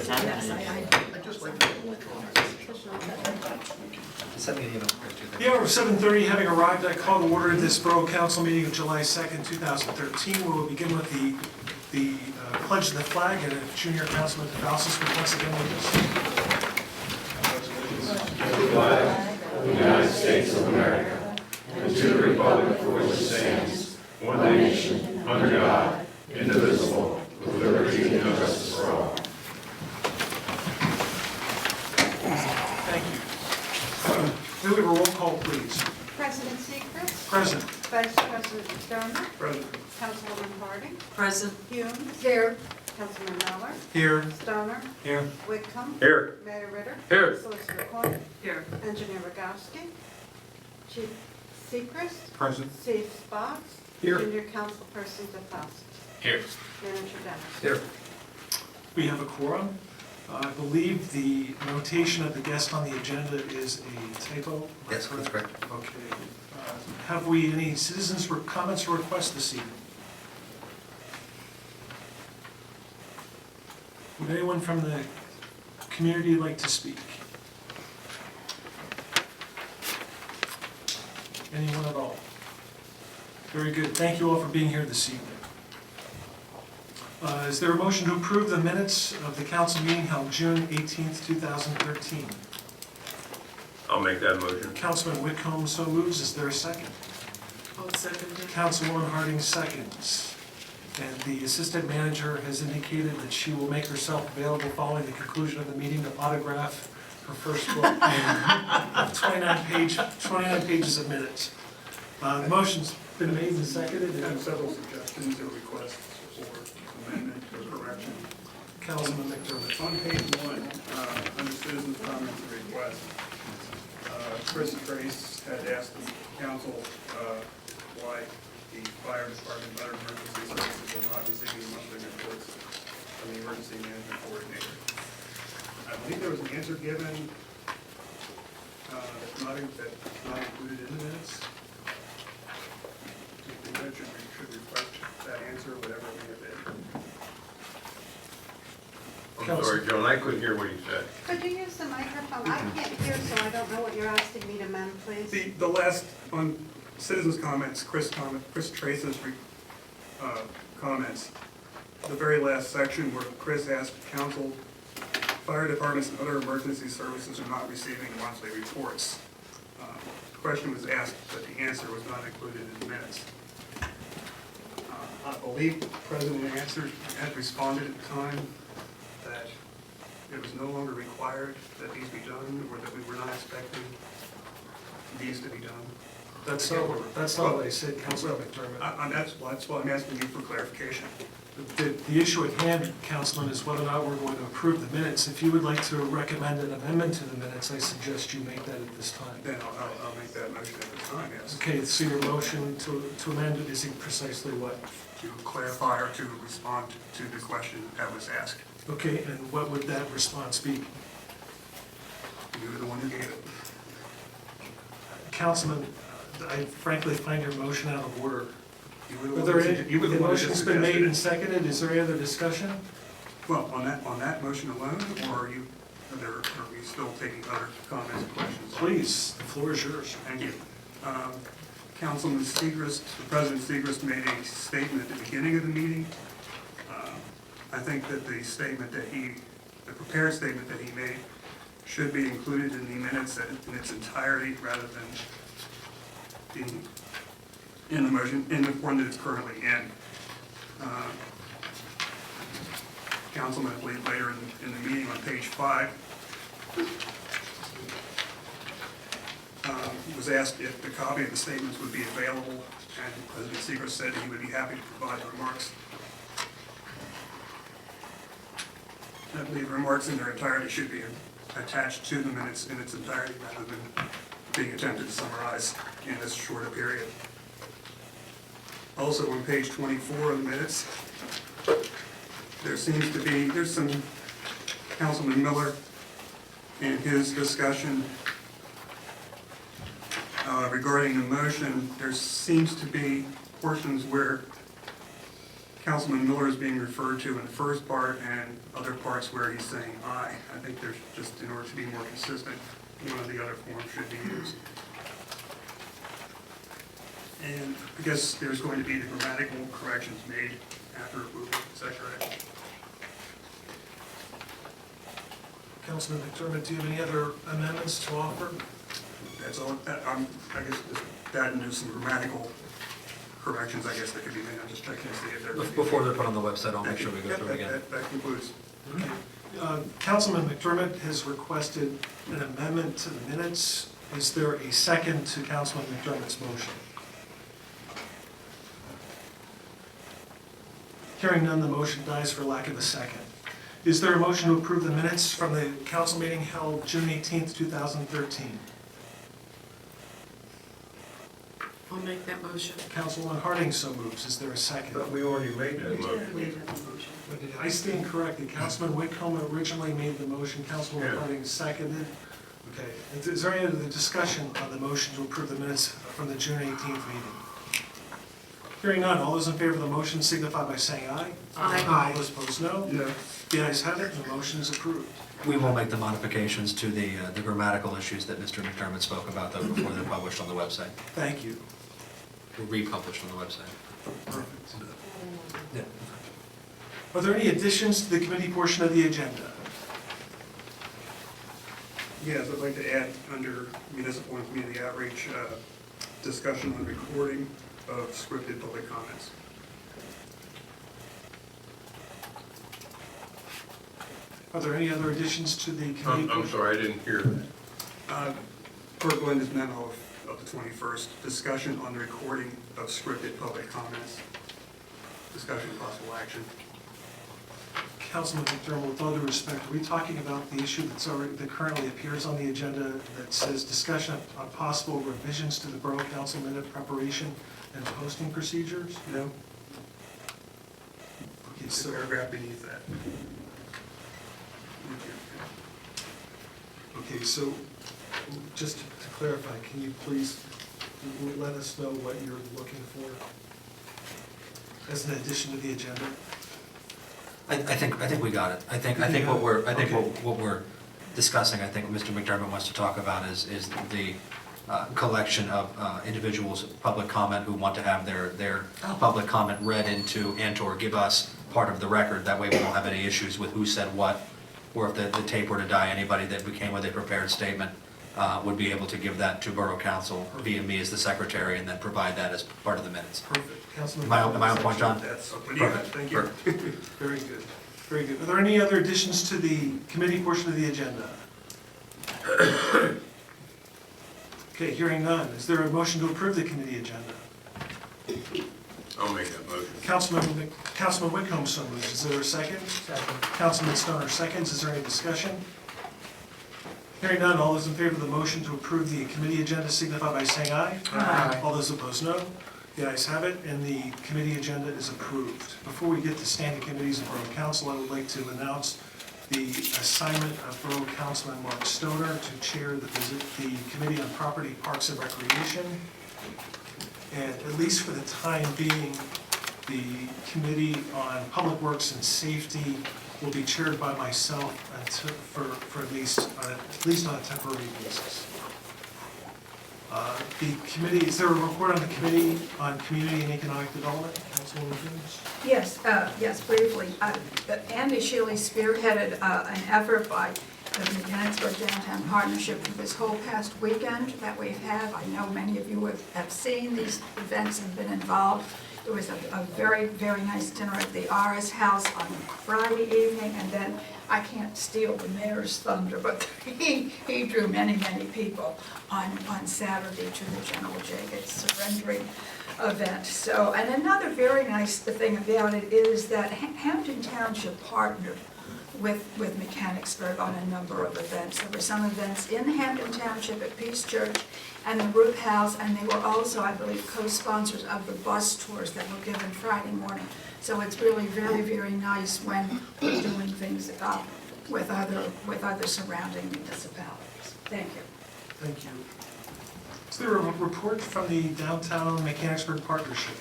just like to. Send me an email. The hour of 7:30 having arrived, I call to order this Borough Council meeting of July 2nd, 2013. We will begin with the pledge of the flag, and if Junior Councilman DeFalsis would once again lead us. To the flag of the United States of America, and to the republic for which it stands, one nation, under God, indivisible, with liberty and justice for all. Thank you. May we have a roll call, please? President Seacrest. Present. Vice President Stoner. Present. Councilwoman Harding. Present. Hume. Here. Councilman Miller. Here. Stoner. Here. Whitcomb. Here. Mayor Ritter. Here. Solicitor Coin. Here. Engineer Rogowski. Chief Seacrest. Present. Chief Spots. Here. Junior Councilperson DeFalsis. Here. Manager Dennis. Here. We have a quorum. I believe the notation of the guest on the agenda is a typo. Yes, that's correct. Okay. Have we any citizens' comments or requests this evening? Would anyone from the community like to speak? Anyone at all? Very good. Thank you all for being here this evening. Is there a motion to approve the minutes of the council meeting held June 18th, 2013? I'll make that motion. Councilman Whitcomb so moves. Is there a second? I'll second it. Councilwoman Harding seconds. And the assistant manager has indicated that she will make herself available following the conclusion of the meeting to autograph her first book of 29 pages of minutes. The motion's been made and seconded. I have several suggestions or requests for amendment or correction. Councilman McDermott. On page 1, under citizens' comments and requests, Chris Trace had asked the council why the fire department and other emergency services are not receiving monthly reports from the emergency management coordinator. I believe there was an answer given that's not included in the minutes. The minutes should reflect that answer, whatever it may have been. I'm sorry, Joan, I couldn't hear what he said. Could you use the microphone? I can't hear, so I don't know what you're asking me to amend, please. The last, on citizens' comments, Chris Trace's comments, the very last section where Chris asked council, fire departments and other emergency services are not receiving monthly reports. The question was asked, but the answer was not included in the minutes. I believe the president had responded at the time that it was no longer required that these be done, or that we were not expecting these to be done. That's all I said, Councilman McDermott. That's why I'm asking you for clarification. The issue at hand, Councilman, is whether or not we're going to approve the minutes. If you would like to recommend an amendment to the minutes, I suggest you make that at this time. Then I'll make that motion at this time, yes. Okay, so your motion to amend it is precisely what? To clarify or to respond to the question that was asked. Okay, and what would that response be? You were the one who gave it. Councilman, I frankly find your motion out of order. You were the The one motion's who been made and suggested seconded. Is there any other discussion? it. Well, on that motion alone, or are we still taking other comments and questions? Please, the floor is yours. Thank you. Councilman Segrist, President Segrist made a statement at the beginning of the meeting. I think that the prepared statement that he made should be included in the minutes in its entirety rather than in the motion, in the form that it's currently in. Councilman, I believe later in the meeting on page 5, was asked if the copy of the statements would be available, and President Segrist said he would be happy to provide the remarks. I believe remarks in their entirety should be attached to the minutes in its entirety rather than being attempted to summarize in this shorter period. Also on page 24 of the minutes, there's some Councilman Miller in his discussion regarding the motion. There seems to be portions where Councilman Miller is being referred to in the first part and other parts where he's saying aye. I think there's just, in order to be more consistent, one of the other forms should be used. And I guess there's going to be the grammatical corrections made after approval. Is that correct? Councilman McDermott, do you have any other amendments to offer? That's all, I guess that and there's some grammatical corrections, I guess, that could be made. I'm just checking to see if they're. Before they're put on the website, I'll make sure we go Yep, through it again. That concludes. Okay. Councilman McDermott has requested an amendment to the minutes. Is there a second to Councilman McDermott's motion? Hearing none, the motion dies for lack of a second. Is there a motion to approve the minutes from the council meeting held June 18th, 2013? I'll make that motion. Councilman Harding so moves. Is there a second? But we already made that motion. Did I stand corrected? Councilman Whitcomb originally made the motion, Councilman Yeah. Harding seconded. Okay, is there any other discussion on the motion to approve the minutes from the June 18th meeting? Hearing none, all those in favor of the motion signify by saying aye. Aye. All those opposed, no. Yeah. The ayes have it, and the motion is approved. We will make the modifications to the grammatical issues that Mr. McDermott spoke about, though, before they're published on the website. Thank you. Or republished on the website. Perfect. Yeah. Are there any additions to the committee portion of the agenda? Yes, I'd like to add under municipal and community outreach, discussion on recording of scripted public comments. Are there any other additions to the committee? I'm sorry, I didn't hear that. Per Glenda's memo of the 21st, discussion on the recording of scripted public comments. Discussion of possible action. Councilman McDermott, with all due respect, are we talking about the issue that currently appears on the agenda that says discussion on possible revisions to the Borough Council minute preparation and posting procedures? No? Okay, It's so, a paragraph beneath that. okay, so just to clarify, can you please let us know what you're looking for as an addition to the agenda? I think we got it. I think what we're discussing, I think what Mr. McDermott wants to talk about is the collection of individuals' public comment who want to have their public comment read into and/or give us part of the record. That way we don't have any issues with who said what, or if the tape were to die, anybody that came with a prepared statement would be able to give that to Borough Council via me as the secretary and then provide that as part of the minutes. Perfect. Councilman. Am I on point, John? That's open. Yeah, Perfect. thank you. Very good, very good. Are there any other additions to the committee portion of the agenda? Okay, hearing none. Is there a motion to approve the committee agenda? I'll make that motion. Councilman Whitcomb so moves. Is there a second? Second. Councilman Stoner seconds. Is there any discussion? Hearing none, all those in favor of the motion to approve the committee agenda signify by saying aye. Aye. All those opposed, no. The ayes have it, and the committee agenda is approved. Before we get to standing committees and Borough Council, I would like to announce the assignment of Borough Councilman Mark Stoner to chair the Committee on Property, Parks, and Recreation. And at least for the time being, the Committee on Public Works and Safety will be chaired by myself for at least on a temporary basis. The committee, is there a report on the Committee on Community and Economic Development? Councilwoman Jones? Yes, briefly. Andy Shealy spearheaded an effort by the Mechanicsburg Downtown Partnership for this whole past weekend that we've had. I know many of you have seen these events and been involved. There was a very, very nice dinner at the RS House on Friday evening, and then I can't steal the mayor's thunder, but he drew many, many people on Saturday to the General Jagged surrendering event. So, and another very nice thing about it is that Hampton Township partnered with Mechanicsburg on a number of events. There were some events in Hampton Township at Peace Church and the Root House, and they were also, I believe, co-sponsors of the bus tours that were given Friday morning. So it's really very, very nice when we're doing things with other surrounding municipalities. Thank you. Thank you. Is there a report from the Downtown Mechanicsburg Partnership?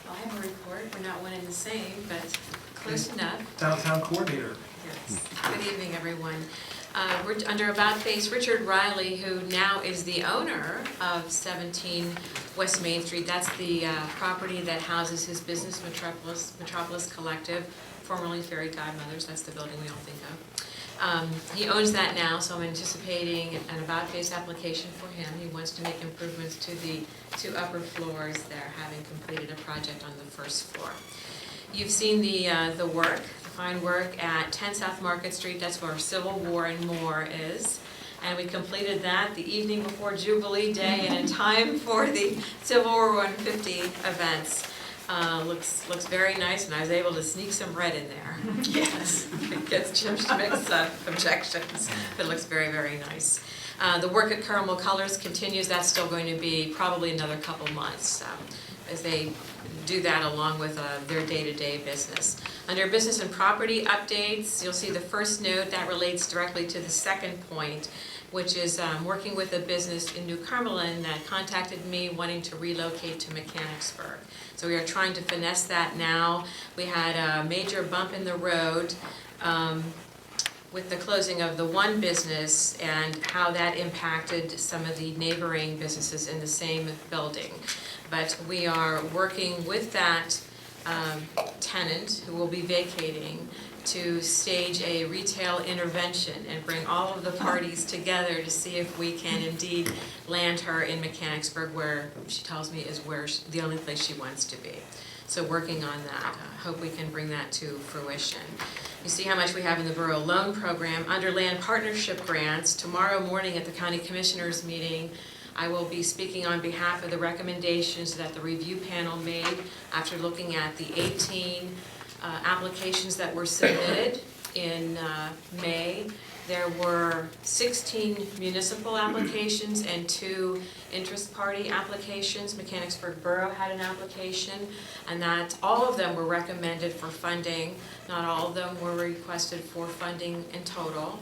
I have a report. We're not one and the same, but close enough. Downtown coordinator. Yes. Good evening, everyone. We're under About Face. Richard Riley, who now is the owner of 17 West Main Street. That's the property that houses his business, Metropolis Collective, formerly Fairy Godmothers. That's the building we all think of. He owns that now, so I'm anticipating an About Face application for him. He wants to make improvements to the 2 upper floors there, having completed a project on the first floor. You've seen the work, the fine work at 10 South Market Street. That's where Civil War and More is. And we completed that the evening before Jubilee Day and in time for the Civil War 150 events. Looks very nice, and I was able to sneak some red in there. Yes, it gets Jim Schmick's objections. It looks very, very nice. The work at Caramel Colors continues. That's still going to be probably another couple months as they do that along with their day-to-day business. Under business and property updates, you'll see the first note that relates directly to the second point, which is working with a business in New Cumberland that contacted me wanting to relocate to Mechanicsburg. So we are trying to finesse that now. We had a major bump in the road with the closing of the one business and how that impacted some of the neighboring businesses in the same building. But we are working with that tenant who will be vacating to stage a retail intervention and bring all of the parties together to see if we can indeed land her in Mechanicsburg, where she tells me is the only place she wants to be. So working on that. Hope we can bring that to fruition. You see how much we have in the Borough Loan Program. Under Land Partnership Grants, tomorrow morning at the County Commissioners meeting, I will be speaking on behalf of the recommendations that the review panel made after looking at the 18 applications that were submitted in May. There were 16 municipal applications and 2 interest party applications. Mechanicsburg Borough had an application, and that all of them were recommended for funding. Not all of them were requested for funding in total,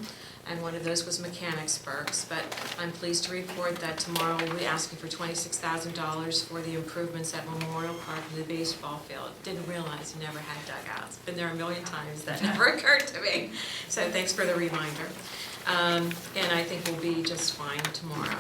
and one of those was Mechanicsburg's. But I'm pleased to report that tomorrow we'll be asking for $26,000 for the improvements at Memorial Park and the baseball field. Didn't realize you never had dugouts. Been there a million times. That never occurred to me. So thanks for the reminder. And I think we'll be just fine tomorrow.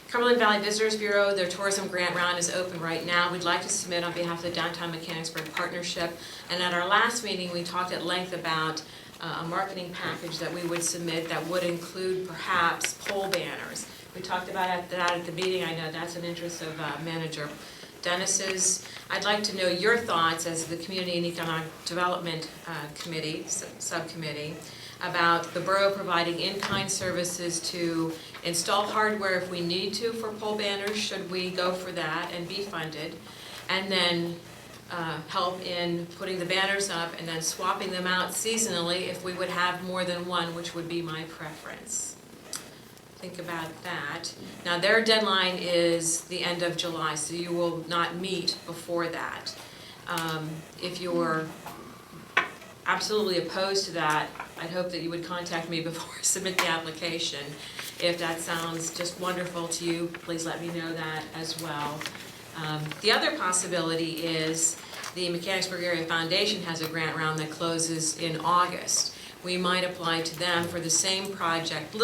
Cumberland Valley Visitors Bureau, their tourism grant round is open right now. We'd like to submit on behalf of the Downtown Mechanicsburg Partnership. And at our last meeting, we talked at length about a marketing package that we would submit that would include perhaps pole banners. We talked about that at the meeting. I know that's an interest of Manager Dennis's. I'd like to know your thoughts as the Community and Economic Development Committee, subcommittee, about the borough providing in-kind services to install hardware if we need to for pole banners, should we go for that and be funded, and then help in putting the banners up and then swapping them out seasonally if we would have more than one, which would be my preference. Think about that. Now, their deadline is the end of July, so you will not meet before that. If you're absolutely opposed to that, I'd hope that you would contact me before I submit the application. If that sounds just wonderful to you, please let me know that as well. The other possibility is the Mechanicsburg Area Foundation has a grant round that closes in August. We might apply to them for the same project,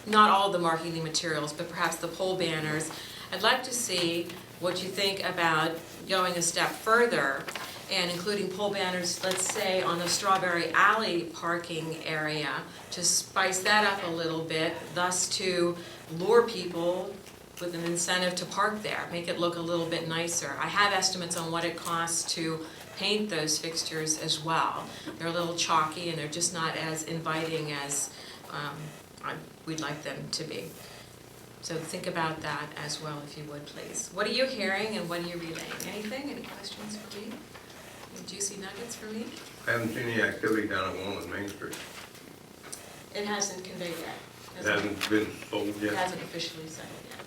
not all of the marketing materials, but perhaps the pole banners. I'd like to see what you think about going a step further and including pole banners, let's say, on the Strawberry Alley parking area to spice that up a little bit, thus to lure people with an incentive to park there, make it look a little bit nicer. I have estimates on what it costs to paint those fixtures as well. They're a little chalky and they're just not as inviting as we'd like them to be. So think about that as well, if you would, please. What are you hearing and what are you relaying? Anything? Any questions for me? Any juicy nuggets for me? I haven't seen any activity down at Walnut Main Street. It hasn't conveyed yet. It hasn't been sold It yet? hasn't officially sold yet.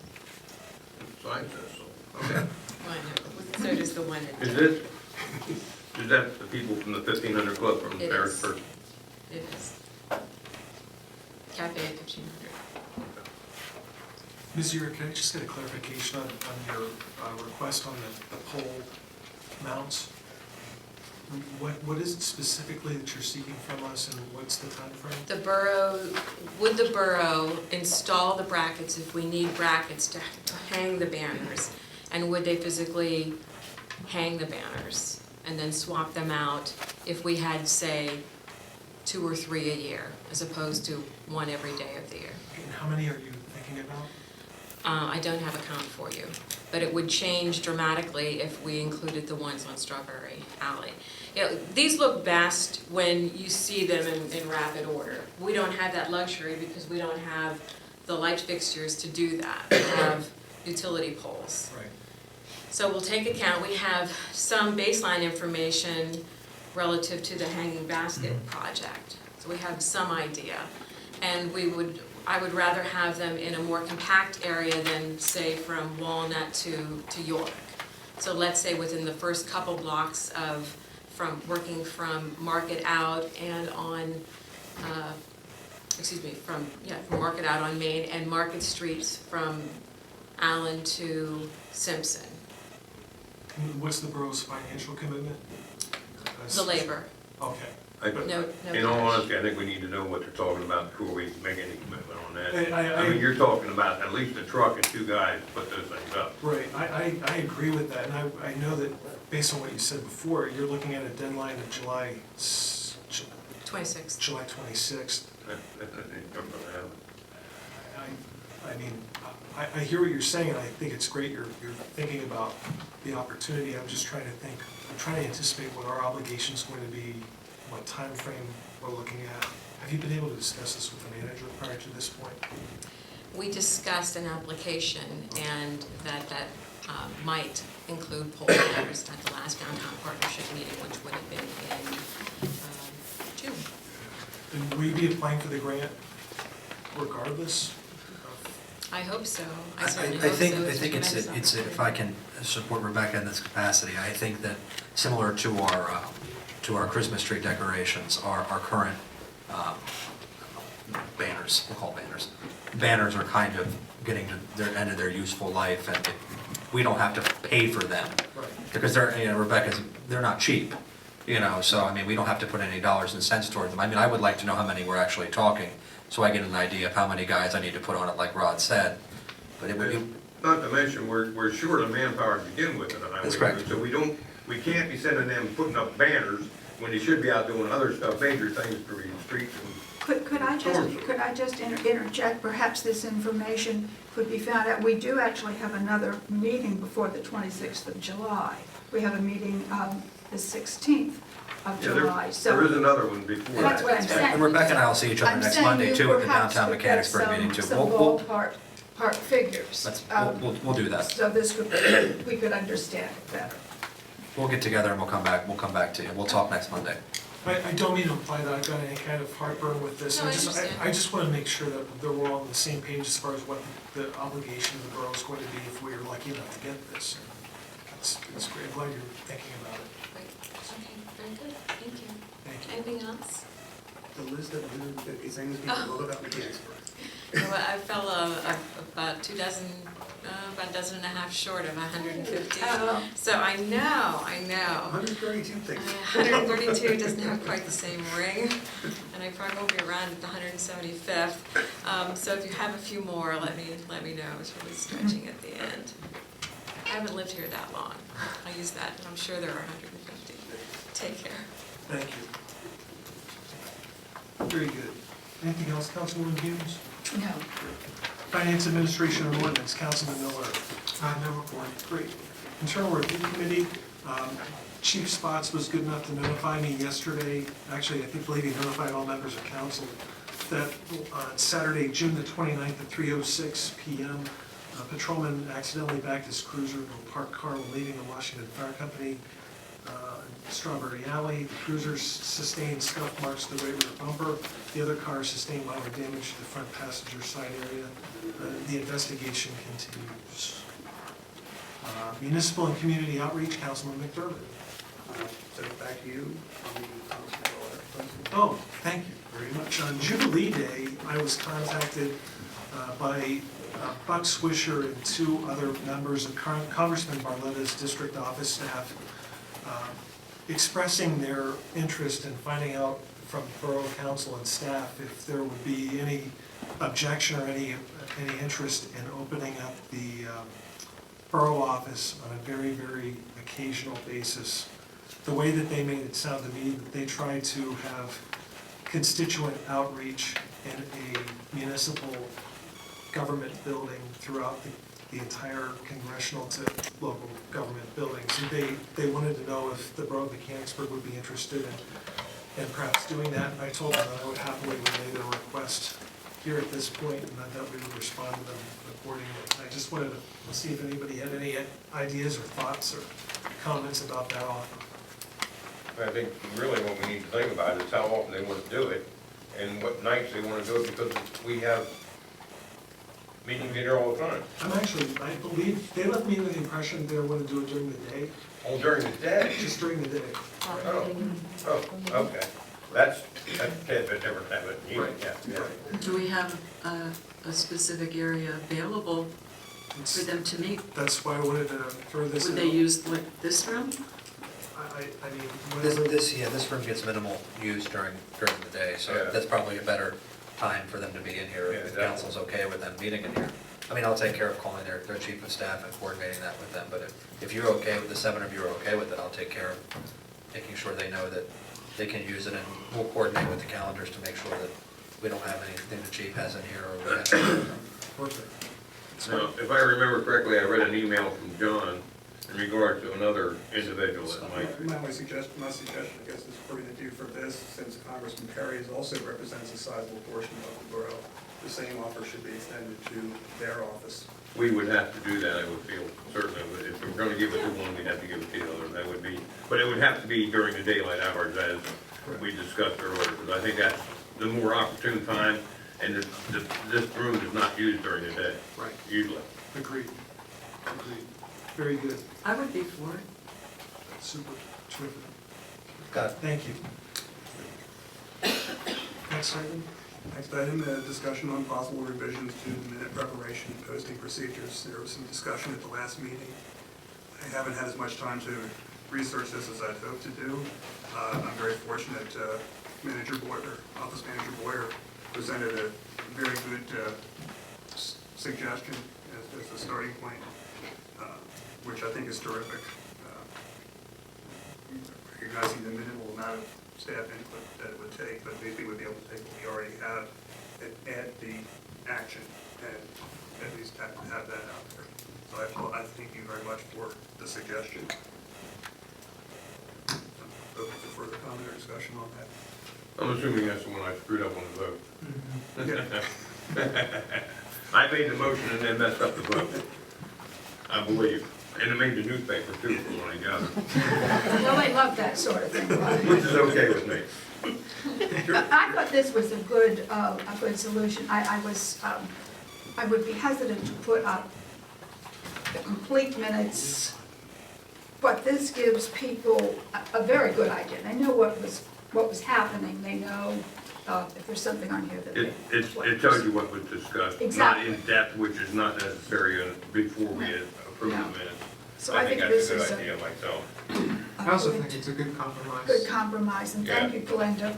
Sign says so. Okay. Well, I know, so does the one in. Is that the people from the 1500 Club from It Paris is. First? It is. Cafe 1500. Ms. Urick, can I just get a clarification on your request on the pole mounts? What is it specifically that you're seeking from us, and what's the timeframe? The borough, would the borough install the brackets if we need brackets to hang the banners? And would they physically hang the banners and then swap them out if we had, say, 2 or 3 a year, as opposed to 1 every day of the year? And how many are you thinking about? I don't have a count for you, but it would change dramatically if we included the ones on Strawberry Alley. You know, these look best when you see them in rapid order. We don't have that luxury because we don't have the light fixtures to do that. We have utility poles. Right. So we'll take account, we have some baseline information relative to the hanging basket project. So we have some idea. And I would rather have them in a more compact area than, say, from Walnut to York. So let's say within the first couple blocks from Market Out and on, from Market Out on Main and Market Streets from Allen to Simpson. And what's the borough's financial commitment? The labor, Okay. no In all cash. honesty, I think we need to know what they're talking about before we make any commitment on that. I I mean, you're talking about at least a truck and 2 guys to put those things up. Right, I agree with that, and I know that based on what you said before, you're looking at a deadline of July 26. 26th. That ain't gonna happen. I mean, I hear what you're saying, and I think it's great you're thinking about the opportunity. I'm just trying to anticipate what our obligation's going to be, what time frame we're looking at. Have you been able to discuss this with the manager prior to this point? We discussed an application and that might include poll banners at the last downtown partnership meeting, which would have been in June. And will you be applying for the grant regardless? I hope so. I I certainly hope so. think It's a it's, tremendous if I can support Rebecca in this capacity, I think that similar to our Christmas tree decorations, our current banners, we'll call banners. Banners are kind of getting to their end of their useful life, and we don't have to pay for them. Right. Because they're not cheap, so I mean, we don't have to put any dollars and cents towards them. I mean, I would like to know how many we're actually talking, so I get an idea of how many guys I need to put on it, like Rod said. But it would be, Not to mention, we're short of manpower to begin with in the highway. That's correct. So we can't be sending them putting up banners when they should be out doing other stuff, major things for the streets and. Could I just interject, perhaps this information could be found out. We do actually have another meeting before the 26th of July. We have a meeting the 16th of Yeah, July, so. there is another one before That's that. what I'm saying. and Rebecca and I will see each other I'm next saying Monday you too at the perhaps downtown could get Mechanicsburg meeting too. some ballpark figures. We'll do that. So we could understand it better. We'll get together and we'll come back to you. We'll talk next Monday. I don't mean to imply that I've got any kind of heartburn with this. No, I understand. I just want to make sure that we're all on the same page as far as what the obligation of the borough is going to be if we are lucky enough to get this. It's great. I'm glad you're thinking about it. Great. Okay, very good. Thank you. Thank you. Anything else? The list of 150 things we can look about Mechanicsburg. Well, I fell about 2 dozen, about a dozen and a half short of 150. Oh. So I know. 132 things. 132 doesn't have quite the same ring, and I probably won't be around at the 175th. So if you have a few more, let me know. It's really stretching at the end. I haven't lived here that long. I use that, and I'm sure there are 150. Take care. Thank you. Very good. Anything else, Councilwoman Hughes? No. Finance Administration and Ordinance, Councilman Miller. No report. Great. Internal Review Committee, Chief Spots was good enough to notify me yesterday, actually, I believe he notified all members of council, that on Saturday, June the 29th at 3:06 p.m., a patrolman accidentally backed his cruiser into a parked car when leaving the Washington Fire Company Strawberry Alley. The cruiser sustained scuff marks to the right rear bumper. The other car sustained minor damage to the front passenger side area. The investigation continues. Municipal and Community Outreach, Councilman McDermott. So back to you on the constable letter. Oh, thank you very much. On Jubilee Day, I was contacted by Buck Swisher and 2 other members of Congressman Barletta's district office staff expressing their interest in finding out from Borough Council and staff if there would be any objection or any interest in opening up the Borough office on a very, very occasional basis. The way that they made it sound to me, that they try to have constituent outreach in a municipal government building throughout the entire congressional to local government buildings. And they wanted to know if the Borough of Mechanicsburg would be interested in perhaps doing that. And I told them that I would happily relay their request here at this point, and that we would respond to them accordingly. I just wanted to see if anybody had any ideas or thoughts or comments about that offer. I think really what we need to think about is how often they want to do it and what nights they want to do it, because we have meetings in here all the time. I believe, they left me with the impression they want to do it during the day, Oh, during the day? just during the day. Oh, okay. That's tidbit, never have it. Right. Yeah. Do we have a specific area available for them to meet? That's why I wanted to throw this in. Would they use like this room? I mean, whatever. This room gets minimal use during the day, so Yeah. that's probably a better time for them to be in here, Yeah, if the council's okay with them meeting in here. I mean, I'll take care of calling their chief of staff and coordinating that with them, but if you're okay with, the 7 of you are okay with it, I'll take care of making sure they know that they can use it, and we'll coordinate with the calendars to make sure that we don't have anything the chief has in here or we have. Perfect. Now, if I remember correctly, I read an email from John in regard to another individual that might. My suggestion, I guess, is for you to do for this, since Congressman Perry also represents a sizable portion of the borough, the same offer should be extended to their office. We would have to do that, I would feel, certainly. If we're gonna give it to one, we'd have to give it to the other. That would be, but it would have to be during the daylight hours, as we discussed earlier, because I think that's the more opportune time, and this room is not used during the day. Right. Usually. Agreed. Very good. I would be for it. Super. Terrific. Got it. Thank you. Next item. Next item, discussion on possible revisions to the minute preparation and posting procedures. There was some discussion at the last meeting. I haven't had as much time to research this as I'd hoped to do. I'm very fortunate Office Manager Boyer presented a very good suggestion as a starting point, which I think is terrific. Recognizing the minimal amount of staff input that it would take, but maybe we'd be able to take what we already have and add the action and at least have that out there. So I thank you very much for the suggestion. Open to further comment or discussion on that. I'm assuming that's the one I screwed up on the vote. Yeah. I made the motion and then messed up the vote. I believe. And it made the newspaper too, from what I gather. Well, they love that sort of thing, right? Which is okay with me. I thought this was a good solution. I would be hesitant to put up the complete minutes, but this gives people a very good idea. They know what was happening. They know if there's something on here that It tells you what was discussed, not Exactly. in depth, which is not necessary before we approve the No. minutes. So I think this that's is a good idea myself. I also think it's a good compromise. good compromise, and thank Yeah. you, Glenda.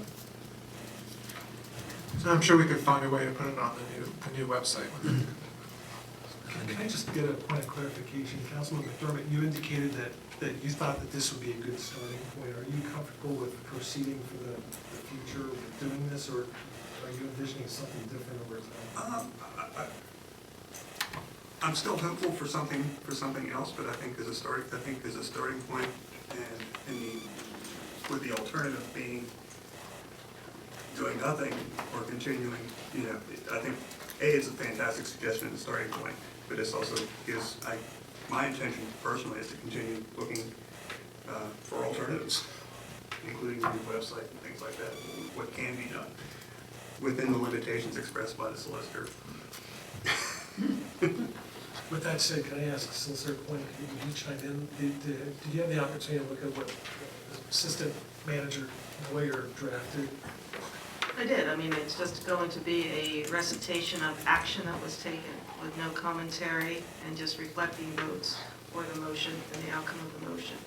So I'm sure we could find a way to put it on the new website. Can I just get a point of clarification? Councilman McDermott, you indicated that you thought that this would be a good starting point. Are you comfortable with proceeding for the future with doing this, or are you envisioning something different over time? I'm still hopeful for something else, but I think as a starting point, and with the alternative being doing nothing or continuing, I think it's a fantastic suggestion as a starting point, but this also gives, my intention personally is to continue looking for alternatives, including the new website and things like that, what can be done within the limitations expressed by the solicitor. With that said, can I ask Solicitor Point, would you chime in? Did you have the opportunity to look at what the Assistant Manager Boyer drafted? I did. I mean, it's just going to be a recitation of action that was taken with no commentary and just reflecting votes for the motion and the outcome of the motion.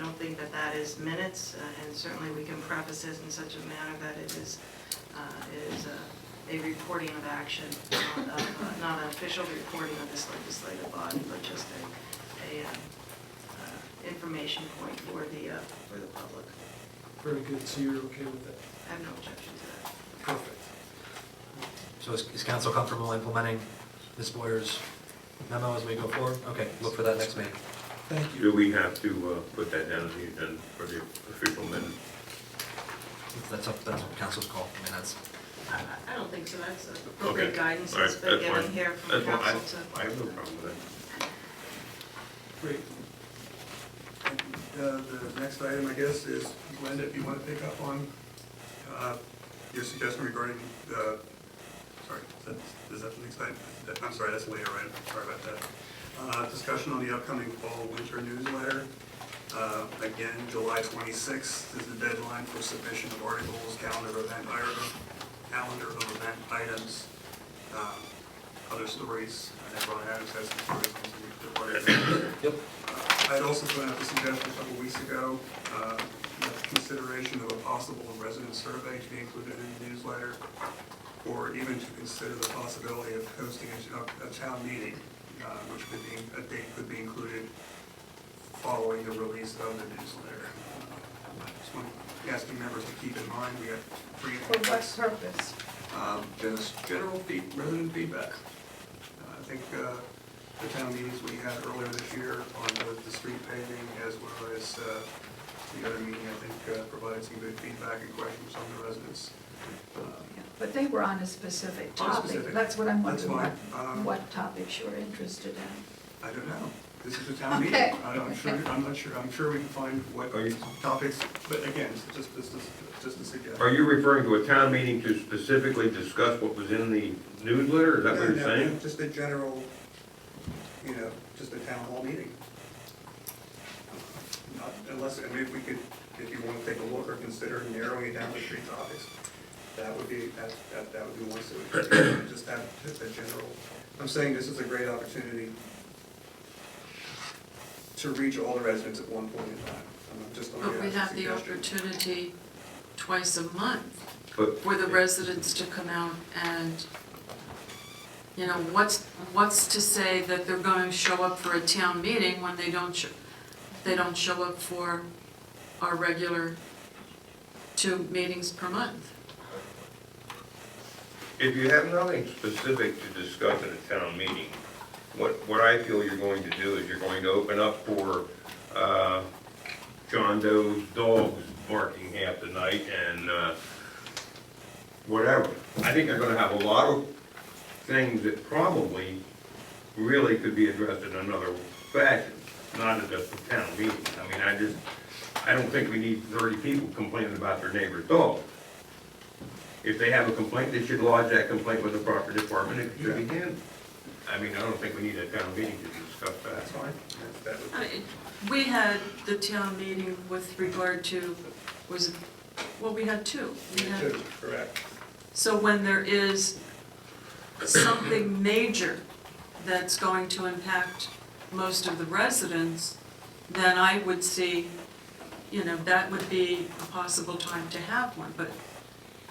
don't think that that is minutes, and certainly we can preface it in such a manner that it is a reporting of action, not an official reporting of this legislative body, but just a information point for the public. Very good, so you're okay with that? I have no objection to that. Perfect. So is council comfortable implementing Ms. Boyer's memo as we go forward? Okay, look for that next meeting. Thank you. Do we have to put that down on the agenda for the official minute? That's council's call. I mean, that's, I don't think so, that's appropriate Okay. guidance All right, that's been that's given fine. here from That's fine. council to. I have no problem with that. Great. The next item, I guess, is, Linda, if you want to pick up on your suggestion regarding the, sorry, is that the next item? I'm sorry, that's later, right? Sorry about that. Discussion on the upcoming fall/winter newsletter. Again, July 26th is the deadline for submission of articles, calendar of event items, other stories. I know Ron Adams has some stories on some of the parties. yep. I had also put out the suggestion a couple weeks ago, consideration of a possible resident survey to be included in the newsletter, or even to consider the possibility of hosting a town meeting, which could be, a date could be included following the release of the newsletter. Just want asking members to keep in mind, we got 3 For what purpose? just general resident feedback. I think the town meetings we had earlier this year on both the street paving as well as the other meeting, I think provided some good feedback and questions from the residents. But they were on a specific On a topic. specific- That's what I'm that's wondering, fine. what topics you're interested in. I don't know. This is a town meeting. Okay. I'm sure we can find what Are you- topics, but again, it's just a suggestion. Are you referring to a town meeting to specifically discuss what was in the newsletter? Is that what you're No, saying? just a general, just a town hall meeting. Not unless, I mean, if we could, if you want to take a look or consider narrowing it down to 3 topics, that would be one solution. Just have a general, I'm saying this is a great opportunity to reach all the residents at one point in time. I'm just But we only have the suggestion. opportunity twice a month But for the residents to come out and, what's to say that they're going to show up for a town meeting when they don't show up for our regular 2 meetings per month? if you have nothing specific to discuss at a town meeting, what I feel you're going to do is you're going to open up for John Doe's dogs barking half the night and whatever. I think they're gonna have a lot of things that probably really could be addressed in another fashion, not at a town meeting. I mean, I don't think we need 30 people complaining about their neighbor's dog. If they have a complaint, they should lodge that complaint with the proper department, it should be handled. I mean, I don't think we need a town meeting to discuss that. That's fine. That would- We had the town meeting with regard to, we had 2. We had- Two, correct. So when there is something major that's going to impact most of the residents, then I would see, that would be a possible time to have one, but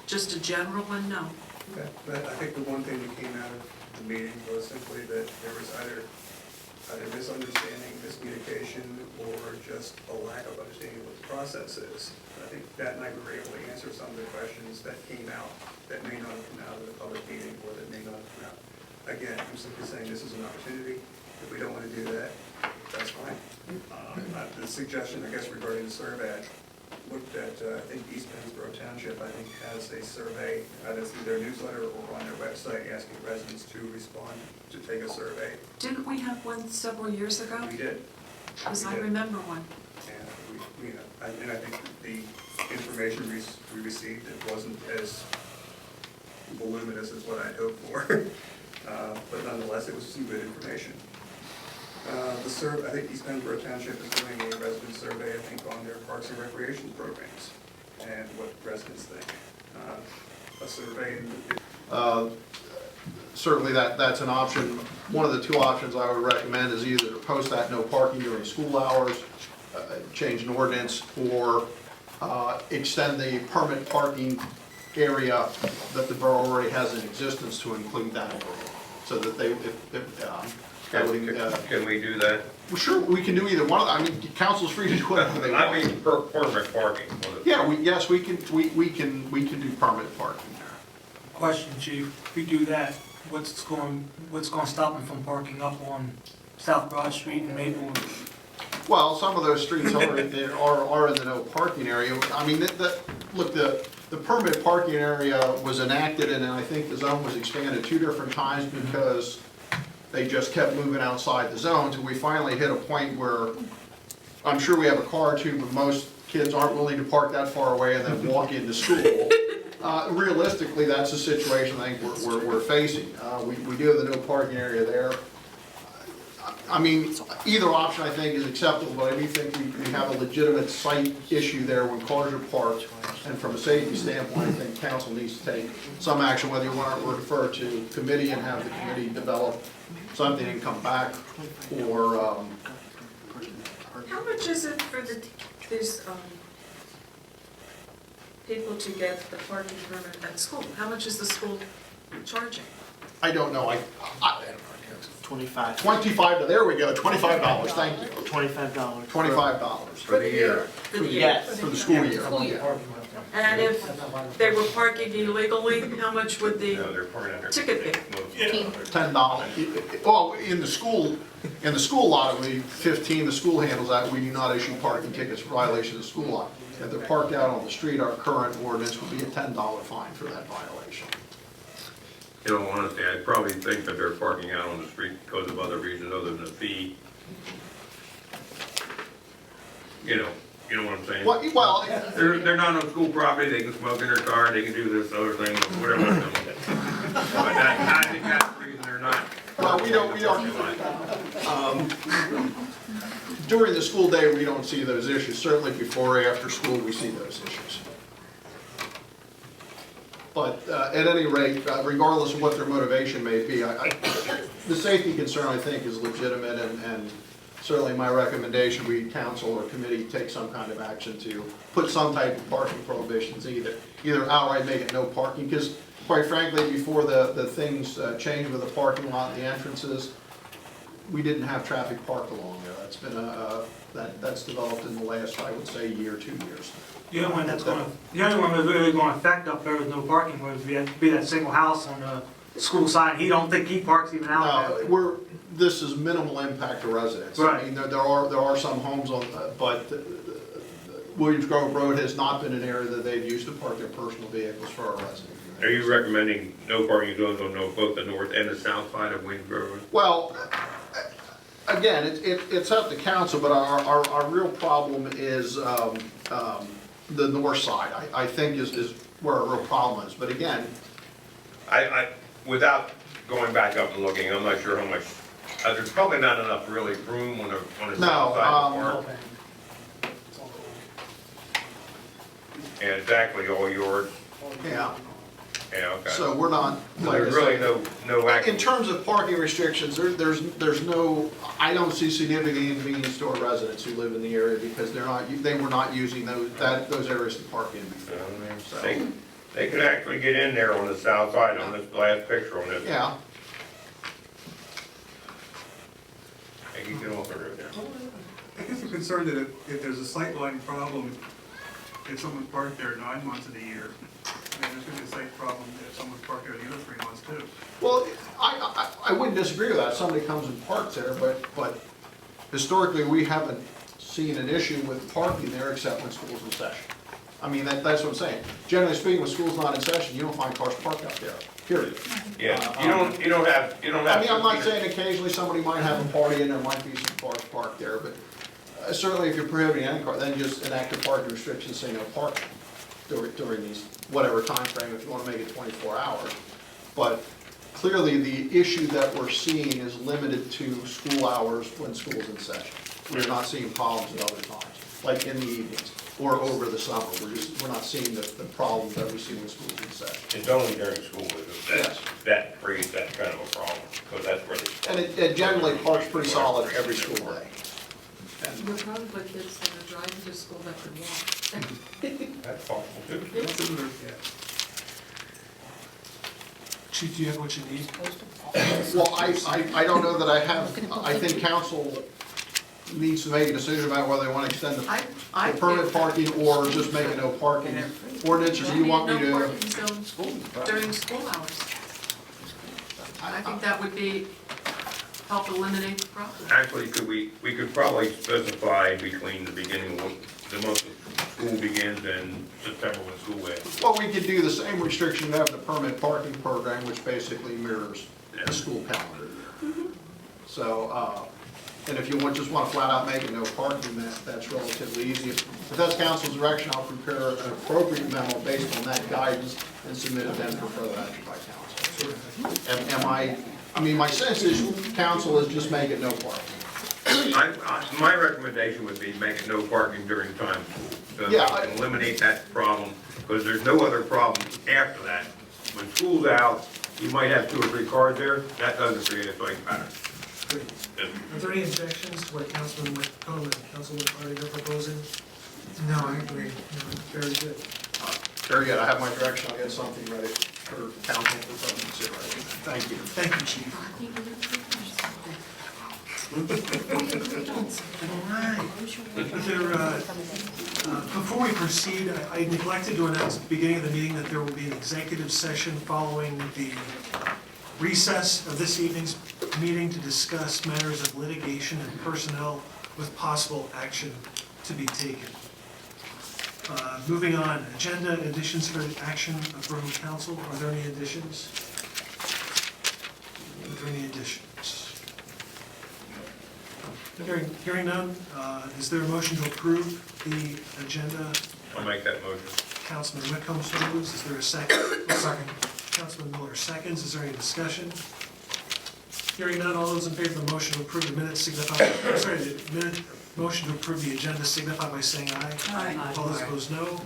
just a general one, no. Okay, but I think the one thing that came out of the meeting was simply that there was either misunderstanding, miscommunication, or just a lack of understanding of what the process is. I think that night we were able to answer some of the questions that came out that may not have come out of the public meeting, or that may not have come out. Again, I'm simply saying this is an opportunity. If we don't want to do that, that's fine. The suggestion, I guess, regarding the survey, I looked at, I think East Pennsboro Township, I think, has a survey, either through their newsletter or on their website, asking residents to respond, to take a survey. Didn't we have one several years ago? We did. Because I We did. remember one. And and I think the information we received, it wasn't as voluminous as what I'd hoped for. But nonetheless, it was some good information. I think East Pennsboro Township is doing a resident survey, I think, on their parks and recreation programs and what residents think. A survey, Certainly that's an option. One of the 2 options I would recommend is either to post that no parking during school hours. change an ordinance or extend the permit parking area that the borough already has in existence to include that area. So that they, that would, Can we do that? well, sure, we can do either one. I mean, council's free to do whatever they want. I mean, permit parking. Yeah, yes, we can do permit parking there. Question, Chief, if we do that, what's going to stop them from parking up on South Broad Street and Maple? Well, some of those streets are in the no parking area. I mean, look, the permit parking area was enacted, and I think the zone was expanded 2 different times because they just kept moving outside the zone until we finally hit a point where, I'm sure we have a car or two, but most kids aren't willing to park that far away and then walk into school. Realistically, that's the situation I think we're facing. We do have the no parking area there. I mean, either option I think is acceptable, but I do think we have a legitimate site issue there when cars are parked. And from a safety standpoint, I think council needs to take some action, whether you want to refer to committee and have the committee develop something and come back, or, How much is it for these people to get the parking permit at school? How much is the school charging? I don't know, 25. 25, there we go, $25, thank you. $25. $25 For the year. For the year? Yes. for the school year. School year. And if they were parking illegally, how much would the No, they're parking under. ticket be? $10. Well, in the school lot, it would be 15, the school handles that, we do not issue parking tickets for violation of the school lot. If they're parked out on the street, our current ordinance would be a $10 fine for that violation. In all honesty, I probably think that they're parking out on the street because of other reasons other than the fee. You know what I'm saying? Well, They're not on school property, they can smoke in their car, they can do this other thing, whatever. But I think that's the reason they're not. well, we don't, during the school day, we don't see those issues. Certainly before or after school, we see those issues. But at any rate, regardless of what their motivation may be, the safety concern, I think, is legitimate, and certainly my recommendation, we council or committee take some kind of action to put some type of parking prohibitions, either outright make it no parking, because quite frankly, before the things changed with the parking lot and the entrances, we didn't have traffic parked along there. That's been that's developed in the last, I would say, year, 2 years. The only one that's really going to affect up there with no parking would be that single house on the school side. He don't think he parks even out there. This is minimal impact to residents. Right. I mean, there are some homes on, but Williams Grove Road has not been an area that they've used to park their personal vehicles for our residents. Are you recommending no parking zones on both the north and the south side of Williams Grove? Well, again, it's up to council, but our real problem is the north side, I think is where our real problem is. But again, I without going back up and looking, I'm not sure how much, there's probably not enough really room on the south side of the park. And it's actually all yours? yeah, Yeah, okay. so we're not. So like I there's really said, no action. In terms of parking restrictions, there's no, I don't see significant inconvenience to our residents who live in the area because they were not using those areas to park in before. So, They could actually get in there on the south side on this last picture on this. yeah, They can get off the road there. I guess I'm concerned that if there's a sightline problem, if someone's parked there 9 months of the year, I mean, there's gonna be a sight problem if someone's parked there the other 3 months too. well, I wouldn't disagree with that. If somebody comes and parks there, but historically, we haven't seen an issue with parking there except when school's in session. I mean, that's what I'm saying. Generally speaking, when school's not in session, you don't find cars parked out there, period. Yeah, you don't have. I mean, I'm not saying occasionally somebody might have a party and there might be some cars parked there, but certainly if you're prohibiting any car, then just enact a parking restriction, say no parking during these, whatever time frame, if you want to make it 24 hours. But clearly, the issue that we're seeing is limited to school hours when school's in session. We're not seeing problems at other times, like in the evenings or over the summer. We're not seeing the problems that we see when school's in session. It's only during school that creates that kind of a problem, because that's where they. And it generally parks pretty solid every school day. We're probably kids that are drive to school that could walk. That's possible too. Yeah. Chief, do you have what you need? Well, I don't know that I have, I think council needs to make a decision about whether they want to extend I the permit parking or just make a no parking ordinance, or do you want me No to? parking zone during school hours. I think that would be, help eliminate the problem. Actually, we could probably specify between the beginning of the month of school begins and September when school ends. Well, we could do the same restriction we have the permit parking program, which basically mirrors the school calendar. So, and if you just want to flat out make it no parking, that's relatively easy. If that's council's direction, I'll prepare an appropriate memo based on that guidance and submit it then for further action by council. I mean, my sense is council is just make it no parking. My recommendation would be make it no parking during time of school. So Yeah, that we can eliminate that problem, because there's no other problem after that. When school's out, you might have 2 or 3 cars there, that doesn't create a bike pattern. Are there any objections to what Councilman McComb and Councilman Hardy are proposing? No, I agree. Very good. Very good, I have my direction, I'll get something ready for council for further consideration. Thank you. Thank you, Chief. Before we proceed, I neglected to announce at the beginning of the meeting that there will be an executive session following the recess of this evening's meeting to discuss matters of litigation and personnel with possible action to be taken. Moving on, agenda additions for action of Borough Council. Are there any additions? Are there any additions? Hearing none, is there a motion to approve the agenda? I'll make that motion. Councilman Whitcomb so moves. Is there a second? Second. Councilman Miller seconds. Is there any discussion? Hearing none, all those in favor of the motion to approve the minutes signify, motion to approve the agenda signify by saying aye. Aye. All those opposed, no.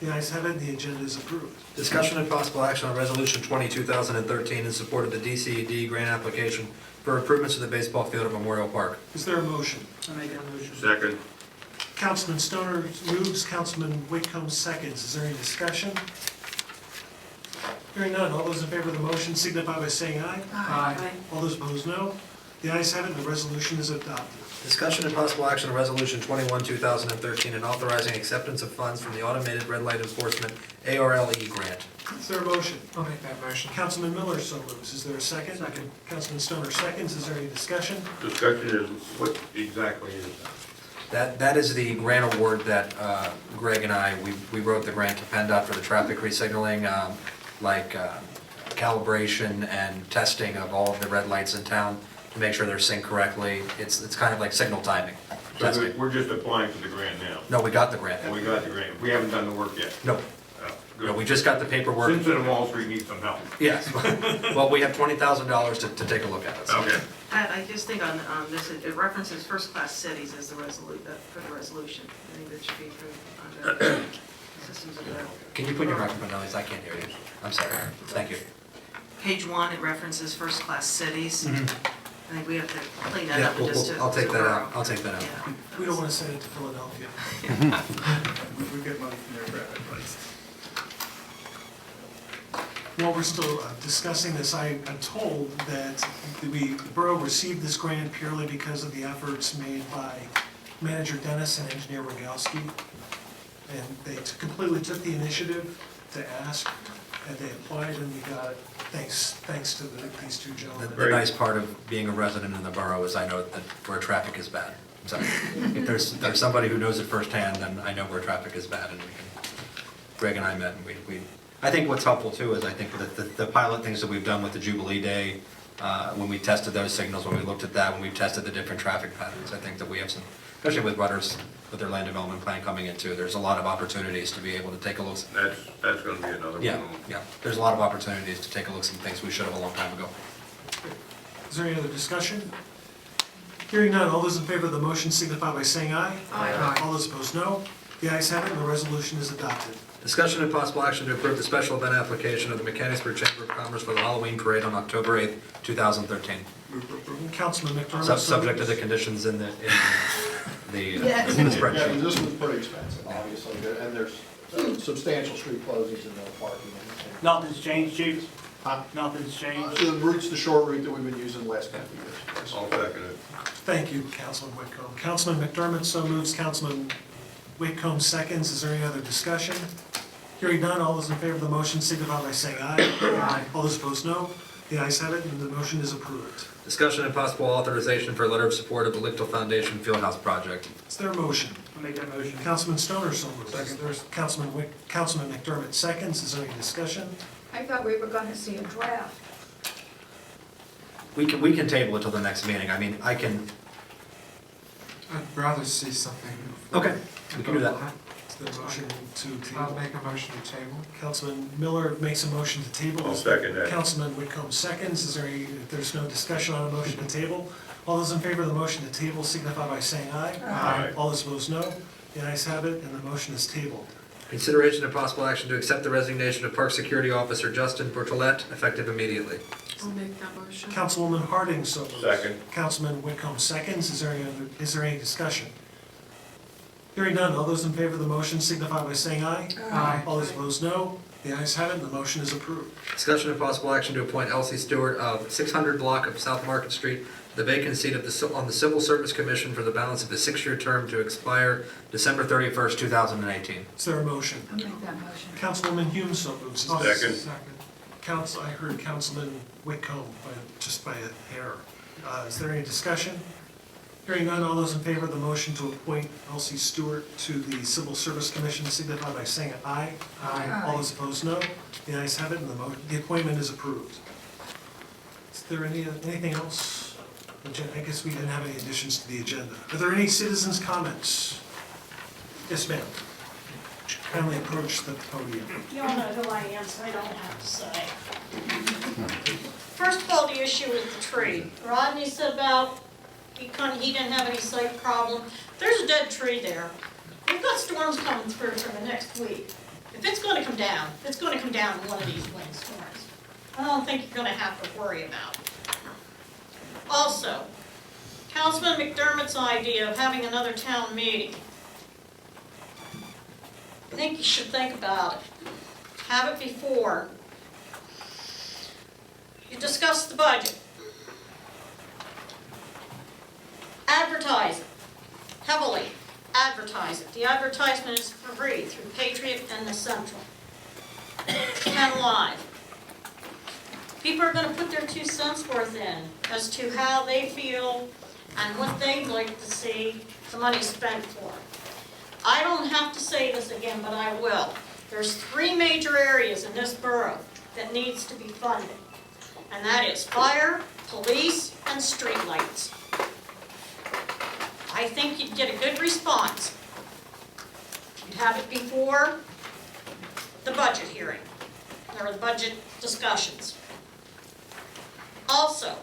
The ayes have it, the agenda is approved. Discussion and possible action on Resolution 20, 2013 in support of the DCED grant application for improvements to the baseball field at Memorial Park. Is there a motion? I make that motion. Second. Councilman Stoner moves, Councilman Whitcomb seconds. Is there any discussion? Hearing none, all those in favor of the motion signify by saying aye. Aye. All those opposed, no. The ayes have it, the resolution is adopted. Discussion and possible action on Resolution 21, 2013 and authorizing acceptance of funds from the Automated Red Light Enforcement ARLE grant. Is there a motion? I'll make that motion. Councilman Miller so moves. Is there a second? Second. Councilman Stoner seconds. Is there any discussion? Discussion is, what exactly is that? That is the grant award that Greg and I, we wrote the grant to PennDOT for the traffic resignaling, calibration and testing of all of the red lights in town to make sure they're synced correctly. It's kind of like signal timing. So testing. we're just applying for the grant now? No, we got the grant. We got the grant, we haven't done the work yet? No, Oh, no, good. we just got the paperwork. Simpson and Wall Street need some help. Yes. Well, we have $20,000 to take a look at it. so. Okay. I just think on this, it references first-class cities as the for the resolution. I think that should be approved under systems of the. Can you put your microphone down, please? I can't hear you. I'm sorry. Thank you. Page 1, it references first-class cities. I think we have to clean that Yeah, up and just to. I'll take to that borough. out. I'll take that out. Yeah. We don't want to send it to Philadelphia. We get money from their traffic lights. While we're still discussing this, I'm told that the borough received this grant purely because of the efforts made by Manager Dennis and Engineer Rogalski. And they completely took the initiative to ask, and they applied, and we got it. Thanks to these two gentlemen. The nice part of being a resident in the borough is I know that where traffic is bad. So if there's somebody who knows it firsthand, then I know where traffic is bad, and Greg and I met, and we I think what's helpful too is I think that the pilot things that we've done with the Jubilee Day, when we tested those signals, when we looked at that, when we've tested the different traffic patterns, I think that we have some, especially with Rudders, with their land development plan coming in too, there's a lot of opportunities to be able to take a look. That's gonna be another one. Yeah, there's a lot of opportunities to take a look at some things we should have a long time ago. Is there any other discussion? Hearing none, all those in favor of the motion signify by saying aye. Aye. All those opposed, no. The ayes have it, and the resolution is adopted. Discussion and possible action to approve the special event application of the Mechanicsburg Chamber of Commerce for the Halloween Parade on October 8th, 2013. Move for approval. Councilman McDermott. Subject to the conditions in the Yes. Yeah, spreadsheet. this was pretty expensive, obviously, and there's substantial street closings and no parking. Nothing's changed, chief? Huh? Nothing's changed? The route's the short route that we've been using the last couple of years. I'll second it. Thank you, Councilman Whitcomb. Councilman McDermott so moves, Councilman Whitcomb seconds. Is there any other discussion? Hearing none, all those in favor of the motion signify by saying aye. Aye. All those opposed, no. The ayes have it, and the motion is approved. Discussion and possible authorization for a letter of support of the Lichtel Foundation Fieldhouse project. Is there a motion? I'll make that motion. Councilman Stoner so moves. There's Councilman McDermott seconds. Is there any discussion? I thought we were gonna see a draft. We can table it till the next meeting. I mean, I can, I'd rather see something. okay, we can do that. Is there a motion to I'll table? make a motion to table. Councilman Miller makes a motion to table. I'll second that. Councilman Whitcomb seconds. Is there any, if there's no discussion on a motion to table, all those in favor of the motion to table signify by saying aye. Aye. All those opposed, no. The ayes have it, and the motion is tabled. Consideration and possible action to accept the resignation of Park Security Officer Justin Bertolet, effective immediately. I'll make that motion. Councilwoman Harding so moves. Second. Councilman Whitcomb seconds. Is there any discussion? Hearing none, all those in favor of the motion signify by saying aye. Aye. All those opposed, no. The ayes have it, and the motion is approved. Discussion and possible action to appoint Elsie Stewart of 600 block of South Market Street, the vacant seat of on the Civil Service Commission for the balance of a 6-year term to expire December 31st, 2018. Is there a motion? I'll make that motion. Councilwoman Hume so moves. Second. I heard Councilman Whitcomb just by a hair. Is there any discussion? Hearing none, all those in favor of the motion to appoint Elsie Stewart to the Civil Service Commission signify by saying aye. Aye. All those opposed, no. The ayes have it, and the appointment is approved. Is there anything else? I guess we didn't have any additions to the agenda. Are there any citizens' comments? Yes, ma'am. Kindly approach the podium. You all know who I am, so I don't have to say. First of all, the issue with the tree. Rodney said about he didn't have any site problem. There's a dead tree there. We've got storms coming through for the next week. If it's going to come down, it's going to come down in one of these windstorms. I don't think you're going to have to worry about it. Also, Councilman McDermott's idea of having another town meeting. I think you should think about it. Have it before you discuss the budget. Advertise it, heavily advertise it. The advertisement is free through Patriot and the Central. 10 Live. People are going to put their 2 cents worth in as to how they feel and what they'd like to see the money spent for. I don't have to say this again, but I will. There's 3 major areas in this borough that needs to be funded, and that is fire, police, and streetlights. I think you'd get a good response. You'd have it before the budget hearing, or the budget discussions. Also,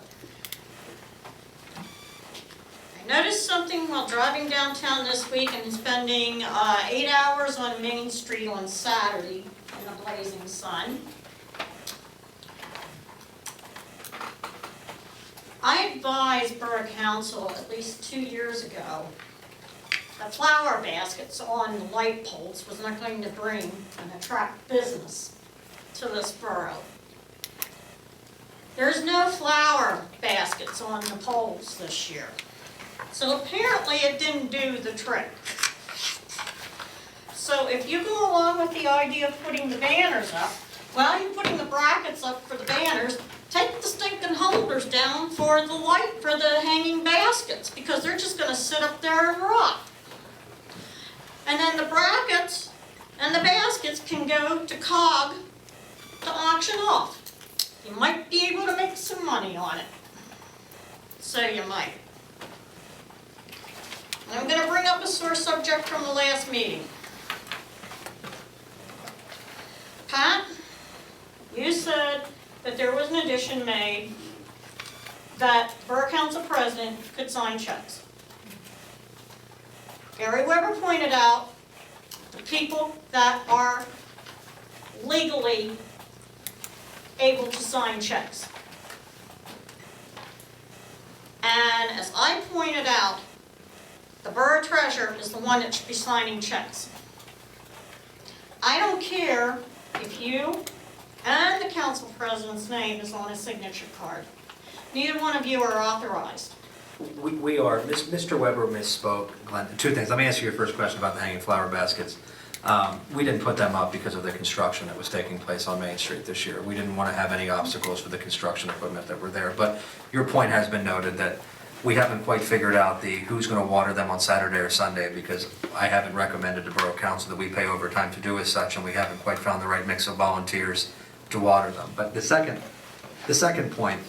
I noticed something while driving downtown this week and spending 8 hours on Main Street on Saturday in the blazing sun. I advised Borough Council at least 2 years ago that flower baskets on the light poles was not going to bring and attract business to this borough. There's no flower baskets on the poles this year. So apparently it didn't do the trick. So if you go along with the idea of putting the banners up, while you're putting the brackets up for the banners, take the stinking holders down for the light, for the hanging baskets, because they're just gonna sit up there and rot. And then the brackets and the baskets can go to COG to auction off. You might be able to make some money on it. So you might. And I'm gonna bring up a sore subject from the last meeting. Pat, you said that there was an addition made that the Borough Council President could sign checks. Gary Weber pointed out the people that are legally able to sign checks. And as I pointed out, the The borough treasurer is the one that should be signing checks. I don't care if you and the council president's name is on a signature card. Neither one of you are authorized. We are, Mr. Weber misspoke, Glenn. Two things. Let me answer your first question about the hanging flower baskets. We didn't put them up because of the construction that was taking place on Main Street this year. We didn't want to have any obstacles for the construction equipment that were there. But your point has been noted that we haven't quite figured out who's going to water them on Saturday or Sunday, because I haven't recommended to Borough Council that we pay overtime to do as such, and we haven't quite found the right mix of volunteers to water them. But the second point,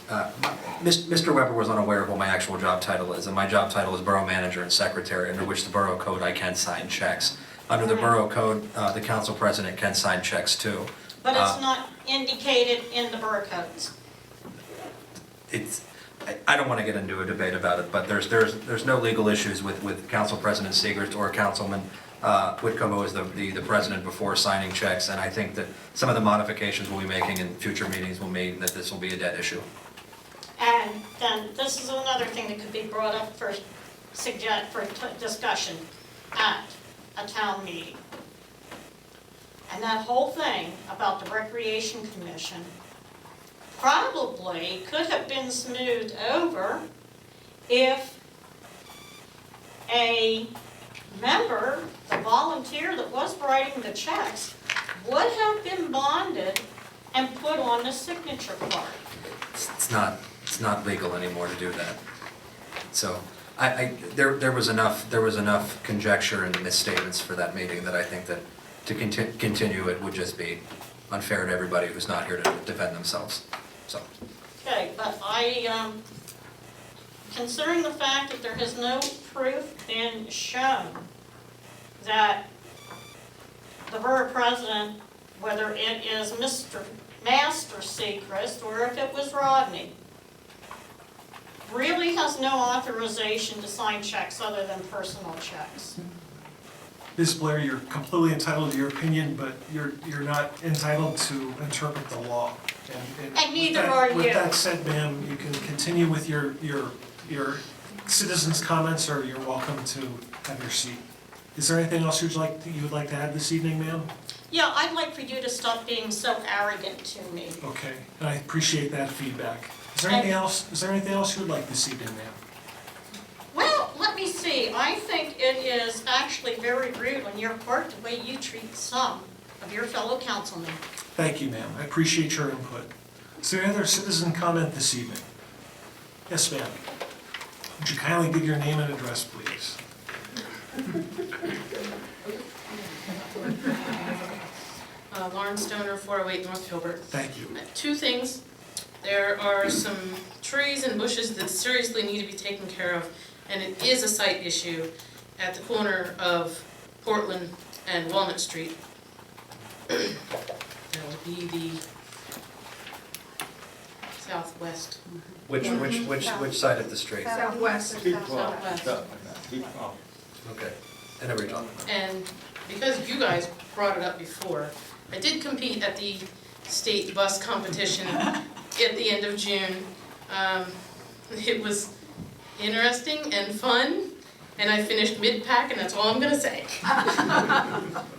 Mr. Weber was unaware of what my actual job title is, and my job title is Borough Manager and Secretary, under which the Borough Code I can sign checks. Under the Borough Code, the Council President can sign checks too. But it's not indicated in the borough codes. I don't want to get into a debate about it, but there's no legal issues with Council President Seegers or Councilman Whitcomb, who is the president, before signing checks, and I think that some of the modifications we'll be making in future meetings will mean that this will be a dead issue. And then this is another thing that could be brought up for discussion at a town meeting. And that whole thing about the Recreation Commission probably could have been smoothed over if a member, the volunteer that was writing the checks, would have been bonded and put on the signature card. It's not legal anymore to do that. So there was enough conjecture and misstatements for that meeting that I think that to continue it would just be unfair to everybody who's not here to defend themselves. So. Okay, but considering the fact that there has no proof been shown that the borough president, whether it is Mr. Master Seacrest or if it was Rodney, really has no authorization to sign checks other than personal checks. Ms. Blair, you're completely entitled to your opinion, but you're not entitled to interpret the law. And neither are you. With that said, ma'am, you can continue with your citizens' comments, or you're welcome to have your seat. Is there anything else you would like to add this evening, ma'am? Yeah, I'd like for you to stop being so arrogant to me. Okay, and I appreciate that feedback. Is there anything else? Is there anything else you would like this evening, ma'am? Well, let me see. I think it is actually very rude on your part the way you treat some of your fellow councilmen. Thank you, ma'am. I appreciate your input. Is there any other citizen comment this evening? Yes, ma'am. Would you kindly give your name and address, please? Lauren Stoner, 408 North Filbert. Thank you. Two things. There are some trees and bushes that seriously need to be taken care of, and it is a site issue at the corner of Portland and Walnut Street. That would be the southwest. Which side of the street? Southwest. Southwest. Okay. I know what you're talking about. And because you guys brought it up before, I did compete at the state bus competition at the end of June. It was interesting and fun, and I finished mid-pack, and that's all I'm gonna say.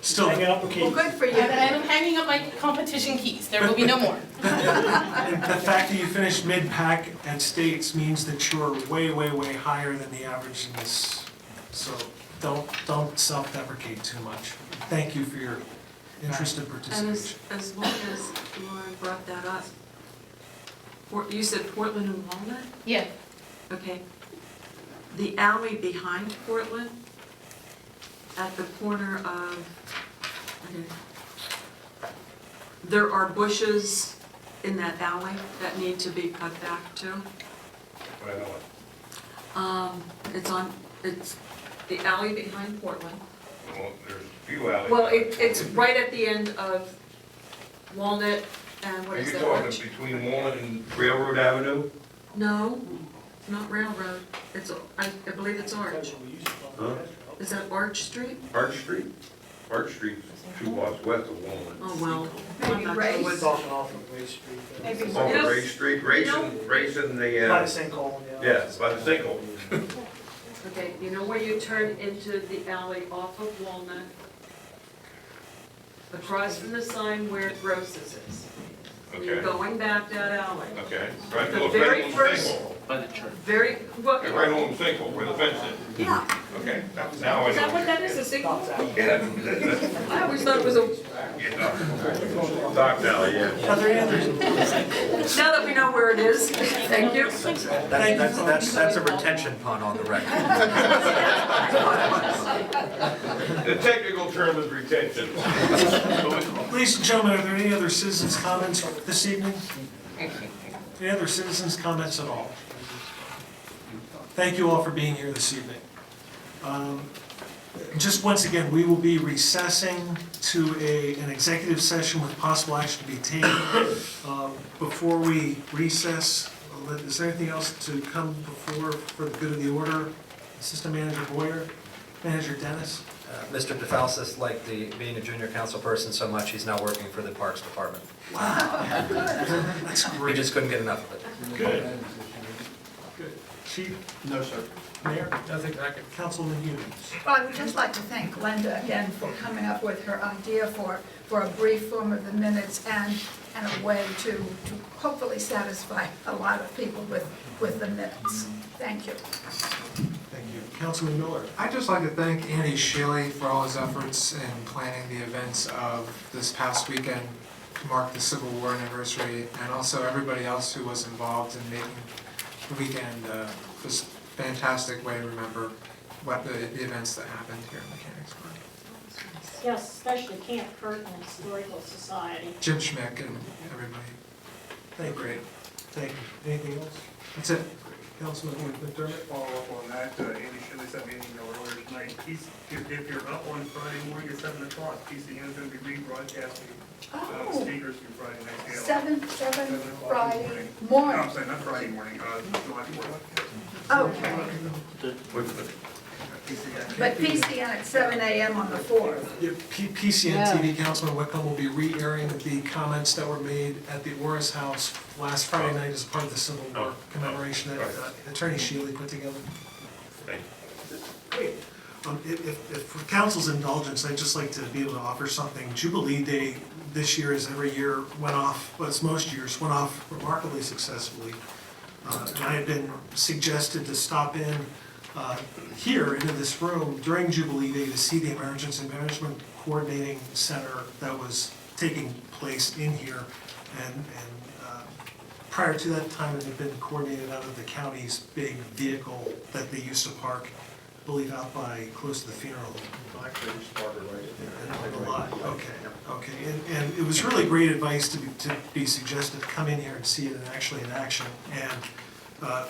Still, Hanging up the key. Well, good for you. And I'm hanging up my competition keys, there will be no more. the fact that you finished mid-pack at States means that you're way, way, way higher than the average in this. So don't self-deprecate too much. Thank you for your interest and And participation. as long as Lauren brought that up, you said Portland and Walnut? Yeah. Okay. The alley behind Portland, at the corner of, okay, there are bushes in that alley that need to be cut back too. I know it. It's the alley behind Portland. Well, there's a few alleys. Well, it's right at the end of Walnut and what Are is you that, talking Arch? between Walnut and Railroad Avenue? No, not Railroad. It's, I believe it's Arch. Huh? Is that Arch Street? Arch Street? Arch Street's 2 blocks west of Walnut. Oh, well. Maybe Ray. It's off of Ray Street. Maybe Off of Ray Street, racing the, By the sinkhole, yeah. yeah, by the sinkhole. Okay, you know where you turn into the alley off of Walnut? Across from the sign where Gross's is. You're Okay, going back that alley. okay. Right, The look, very right on the first- sinkhole. Very, what, Yeah, right on the sinkhole, where the fence is. Yeah, Okay, now I is that what know. that is, a single? Yeah, that's- I always thought it was a, Dock alley, yeah. Are there any others? now that we know where it is, thank you. That's a retention pun on the record. The technical term is retention. Ladies and gentlemen, are there any other citizens' comments this evening? Any other citizens' comments at all? Thank you all for being here this evening. Just once again, we will be recessing to an executive session with possible action to be taken. Before we recess, is there anything else to come before for the good of the order? Assistant Manager Boyer, Manager Dennis? Mr. DeFalsis liked being a junior council person so much, he's now working for the Parks Department. Wow. That's We great. just couldn't get enough of it. Good. Good. Chief? No, sir. Mayor? Nothing. Councilman Hughes? well, I would just like to thank Glenda again for coming up with her idea for a brief form of the minutes and a way to hopefully satisfy a lot of people with the minutes. Thank you. Thank you. Councilman Miller? I'd just like to thank Andy Shealy for all his efforts in planning the events of this past weekend to mark the Civil War anniversary, and also everybody else who was involved in making the weekend just fantastic way to remember what the events that happened here in Mechanicsburg. Yes, especially Camp Curtin Historical Society. Jim Schmick and everybody. Thank you. Great. Thank you. Anything else? That's it. Councilman McDermott? Follow up on that, Andy Shirley sent me an email earlier tonight. If you're up on Friday morning at 7 o'clock, PCN is going to be rebroadcasting the speakers through Friday night. Gala. 7 o'clock Friday No, morning. I'm saying, not Friday morning, July 4th. Okay, PCN. but PCN at 7 a.m. on the 4th. Yeah, PCN TV, Councilman Wickham will be re-airing the comments that were made at the Oris House last Friday night as part of the Civil War commemoration that Attorney Shealy put together. Great. If for council's indulgence, I'd just like to be able to offer something. Jubilee Day this year, as every year, went off, well, as most years, went off remarkably successfully. And I had been suggested to stop in here into this room during Jubilee Day to see the Emergency Management Coordinating Center that was taking place in here. And prior to that time, it had been coordinated out of the county's big vehicle that they used to park, I believe out by, close to the funeral home. Actually, just park it right in there. A lot, okay. And it was really great advice to be suggested to come in here and see it actually in action. And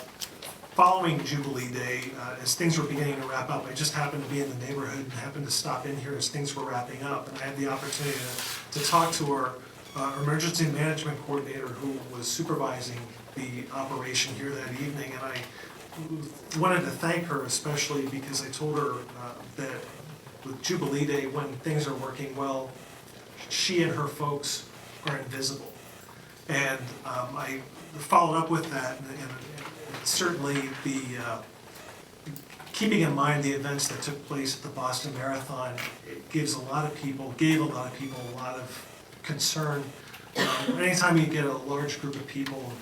following Jubilee Day, as things were beginning to wrap up, I just happened to be in the neighborhood and happened to stop in here as things were wrapping up. And I had the opportunity to talk to our emergency management coordinator who was supervising the operation here that evening. And I wanted to thank her especially because I told her that with Jubilee Day, when things are working well, she and her folks are invisible. And I followed up with that, and certainly keeping in mind the events that took place at the Boston Marathon, it gave a lot of people a lot of concern. Anytime you get a large group of people,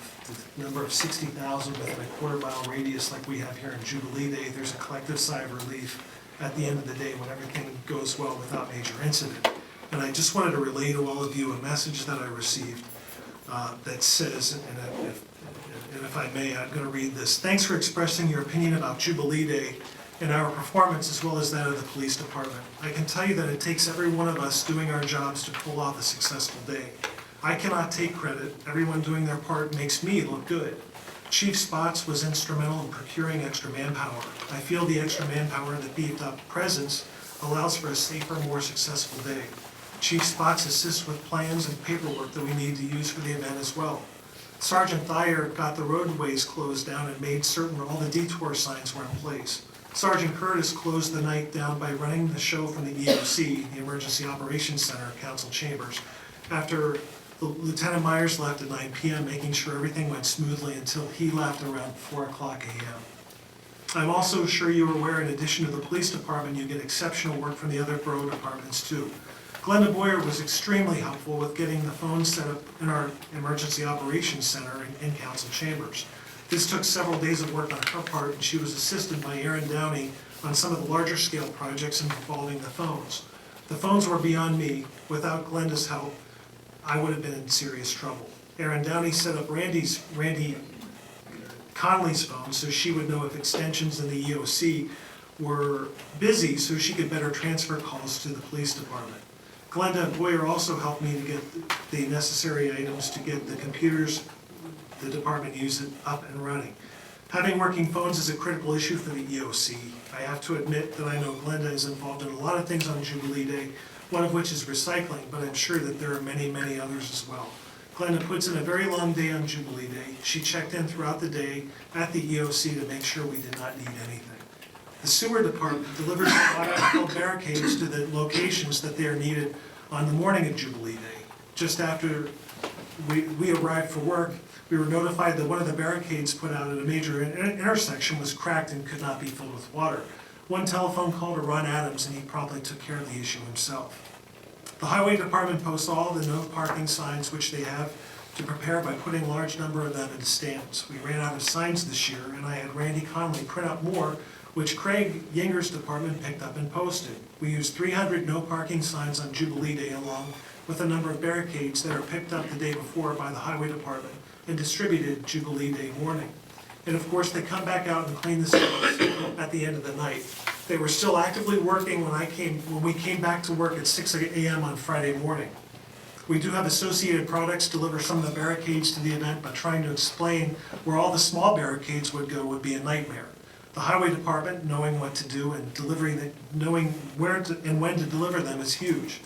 the number of 60,000 within a quarter-mile radius like we have here in Jubilee Day, there's a collective sigh of relief at the end of the day when everything goes well without major incident. And I just wanted to relay to all of you a message that I received that says, and if I may, I'm going to read this. Thanks for expressing your opinion about Jubilee Day and our performance as well as that of the police department. I can tell you that it takes every one of us doing our jobs to pull off a successful day. I cannot take credit. Everyone doing their part makes me look good. Chief Spots was instrumental in procuring extra manpower. I feel the extra manpower and the beefed up presence allows for a safer, more successful day. Chief Spots assists with plans and paperwork that we need to use for the event as well. Sergeant Thayer got the roadways closed down and made certain all the detour signs were in place. Sergeant Curtis closed the night down by running the show from the EOC, the Emergency Operations Center, Council Chambers, after Lieutenant Myers left at 9 p.m., making sure everything went smoothly until he left around 4 o'clock a.m. I'm also sure you are aware, in addition to the police department, you get exceptional work from the other borough departments too. Glenda Boyer was extremely helpful with getting the phone set up in our emergency operations center in council chambers. This took several days of work on her part, and she was assisted by Aaron Downey on some of the larger scale projects involving the phones. The phones were beyond me. Without Glenda's help, I would have been in serious trouble. Aaron Downey set up Randy Conley's phone so she would know if extensions in the EOC were busy so she could better transfer calls to the police department. Glenda Boyer also helped me to get the necessary items to get the computers the department uses up and running. Having working phones is a critical issue for the EOC. I have to admit that I know Glenda is involved in a lot of things on Jubilee Day, one of which is recycling, but I'm sure that there are many, many others as well. Glenda puts in a very long day on Jubilee Day. She checked in throughout the day at the EOC to make sure we did not need anything. The sewer department delivers water-filled barricades to the locations that they are needed on the morning of Jubilee Day. Just after we arrived for work, we were notified that one of the barricades put out at a major intersection was cracked and could not be filled with water. One telephone call to Ron Adams, and he promptly took care of the issue himself. The highway department posts all the no parking signs, which they have to prepare by putting a large number of them in stands. We ran out of signs this year, and I had Randy Conley print out more, which Craig Yinger's department picked up and posted. We used 300 no parking signs on Jubilee Day, along with a number of barricades that are picked up the day before by the highway department and distributed Jubilee Day morning. And of course, they come back out and clean the streets at the end of the night. They were still actively working when we came back to work at 6 a.m. on Friday morning. We do have Associated Products deliver some of the barricades to the event, but trying to explain where all the small barricades would go would be a nightmare. The highway department, knowing what to do and knowing where to, and when to deliver them is huge.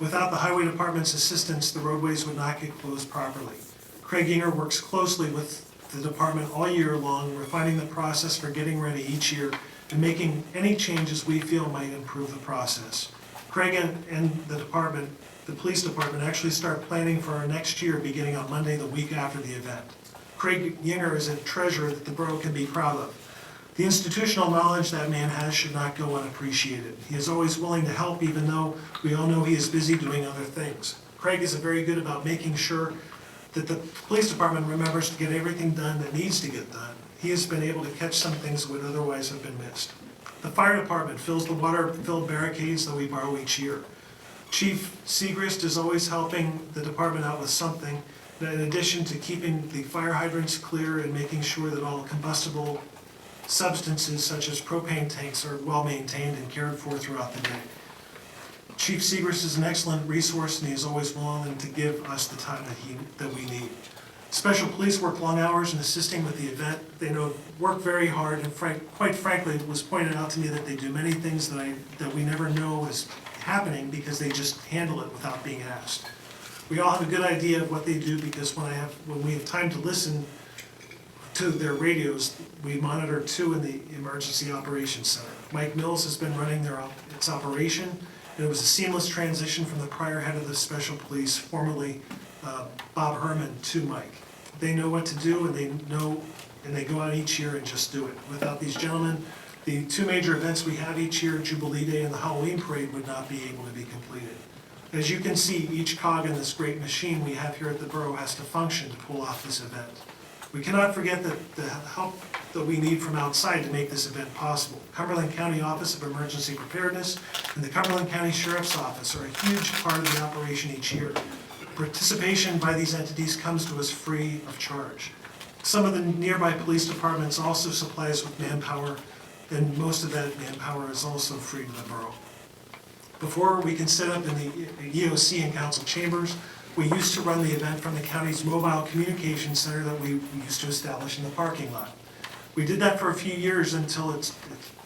Without the highway department's assistance, the roadways would not get closed properly. Craig Yinger works closely with the department all year long, refining the process for getting ready each year and making any changes we feel might improve the process. Craig and the department, the police department, actually start planning for our next year beginning on Monday, the week after the event. Craig Yinger is a treasure that the borough can be proud of. The institutional knowledge that man has should not go unappreciated. He is always willing to help, even though we all know he is busy doing other things. Craig is very good about making sure that the police department remembers to get everything done that needs to get done. He has been able to catch some things that would otherwise have been missed. The fire department fills the water-filled barricades that we borrow each year. Chief Segrist is always helping the department out with something, in addition to keeping the fire hydrants clear and making sure that all combustible substances such as propane tanks are well maintained and cared for throughout the day. Chief Segrist is an excellent resource, and he is always willing to give us the time that we need. Special police work long hours in assisting with the event. They work very hard, and quite frankly, it was pointed out to me that they do many things that we never know is happening because they just handle it without being asked. We all have a good idea of what they do because when we have time to listen to their radios, we monitor two in the Emergency Operations Center. Mike Mills has been running its operation. And it was a seamless transition from the prior head of the Special Police, formerly Bob Herman, to Mike. They know what to do, and they go out each year and just do it. Without these gentlemen, the two major events we have each year, Jubilee Day and the Halloween Parade, would not be able to be completed. As you can see, each cog in this great machine we have here at the borough has to function to pull off this event. We cannot forget the help that we need from outside to make this event possible. Cumberland County Office of Emergency Preparedness and the Cumberland County Sheriff's Office are a huge part of the operation each year. Participation by these entities comes to us free of charge. Some of the nearby police departments also supply us with manpower, and most of that manpower is also free to the borough. Before we can set up in the EOC and council chambers, we used to run the event from the county's mobile communication center that we used to establish in the parking lot. We did that for a few years until it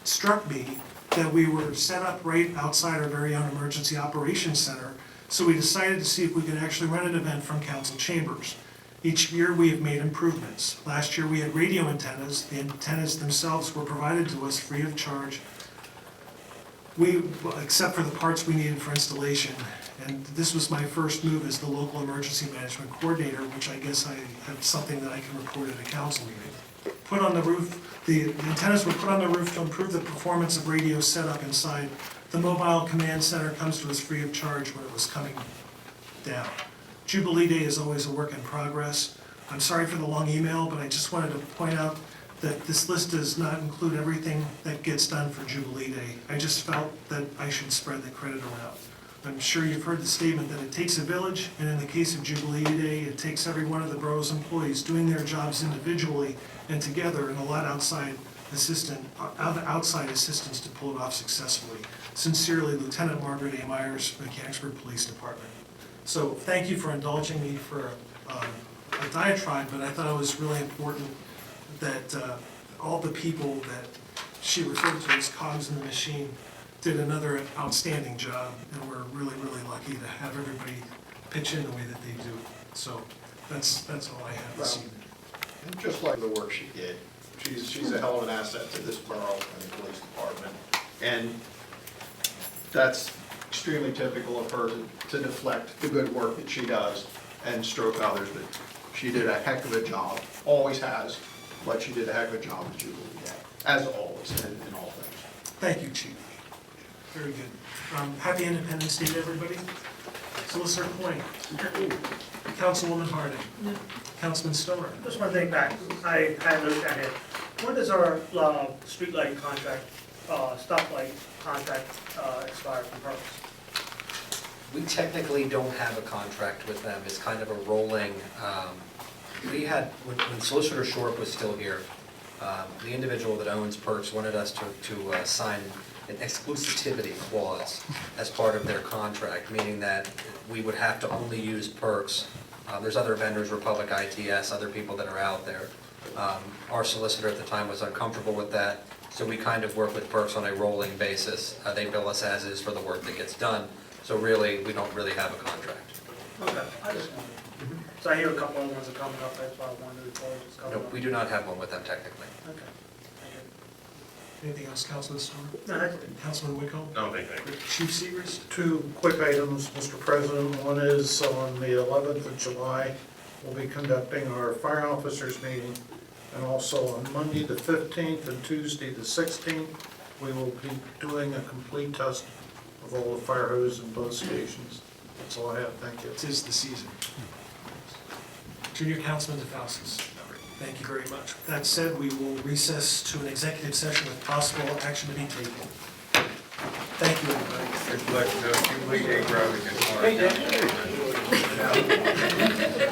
struck me that we were set up right outside our very own emergency operations center, so we decided to see if we could actually run an event from council chambers. Each year we have made improvements. Last year we had radio antennas. The antennas themselves were provided to us free of charge, except for the parts we needed for installation. And this was my first move as the local emergency management coordinator, which I guess I have something that I can report at a council meeting. put on the roof, the antennas were put on the roof to improve the performance of radio setup inside. The mobile command center comes to us free of charge when it was coming down. Jubilee Day is always a work in progress. I'm sorry for the long email, but I just wanted to point out that this list does not include everything that gets done for Jubilee Day. I just felt that I should spread the credit around. I'm sure you've heard the statement that it takes a village, and in the case of Jubilee Day, it takes every one of the borough's employees doing their jobs individually and together, and a lot outside assistance to pull it off successfully. Sincerely, Lieutenant Margaret A. Myers, Mechanicsburg Police Department. So thank you for indulging me for a diatribe, but I thought it was really important that all the people that she referred to as cogs in the machine did another outstanding job, and we're really, really lucky to have everybody pitch in the way that they do. So that's all I have this evening. And just like the work she did, she's a hell of an asset to this borough and the police department. And that's extremely typical of her to deflect the good work that she does and stroke others, but she did a heck of a job, always has, but she did a heck of a job with Jubilee Day, as always, in all things. Thank you, Chief. Very good. Happy Independence Day to everybody. Solicitor Point. Councilwoman Harding. Councilman Stoner. Just one thing back, I had a note down here. When does our streetlight contract, stoplight contract expire from purpose? We technically don't have a contract with them. It's kind of a rolling, we had, when Solicitor Short was still here, the individual that owns Perks wanted us to sign an exclusivity clause as part of their contract, meaning that we would have to only use Perks. There's other vendors, Republic ITS, other people that are out there. Our solicitor at the time was uncomfortable with that, so we kind of work with Perks on a rolling basis. They bill us as is for the work that gets done, so really, we don't really have a contract. Okay, I just wondered. So I hear a couple other ones are coming up, that's why I wanted to report just coming No, up. we do not have one with them technically. Okay. Anything else, Councilman Stoner? No, that's it. Councilman Wickham? No, thank you. Chief Seegers? Two quick items, Mr. President. One is on the 11th of July, we'll be conducting our fire officers meeting. And also on Monday, the 15th, and Tuesday, the 16th, we will be doing a complete test of all the fire hoses in both stations. That's all I have. Thank you. It is the season. Junior Councilman DeFalsis. Thank you very much. That said, we will recess to an executive session with possible action to be taken. Thank you, everybody. Just let you know, Jubilee Day, probably can. Hey, Dan.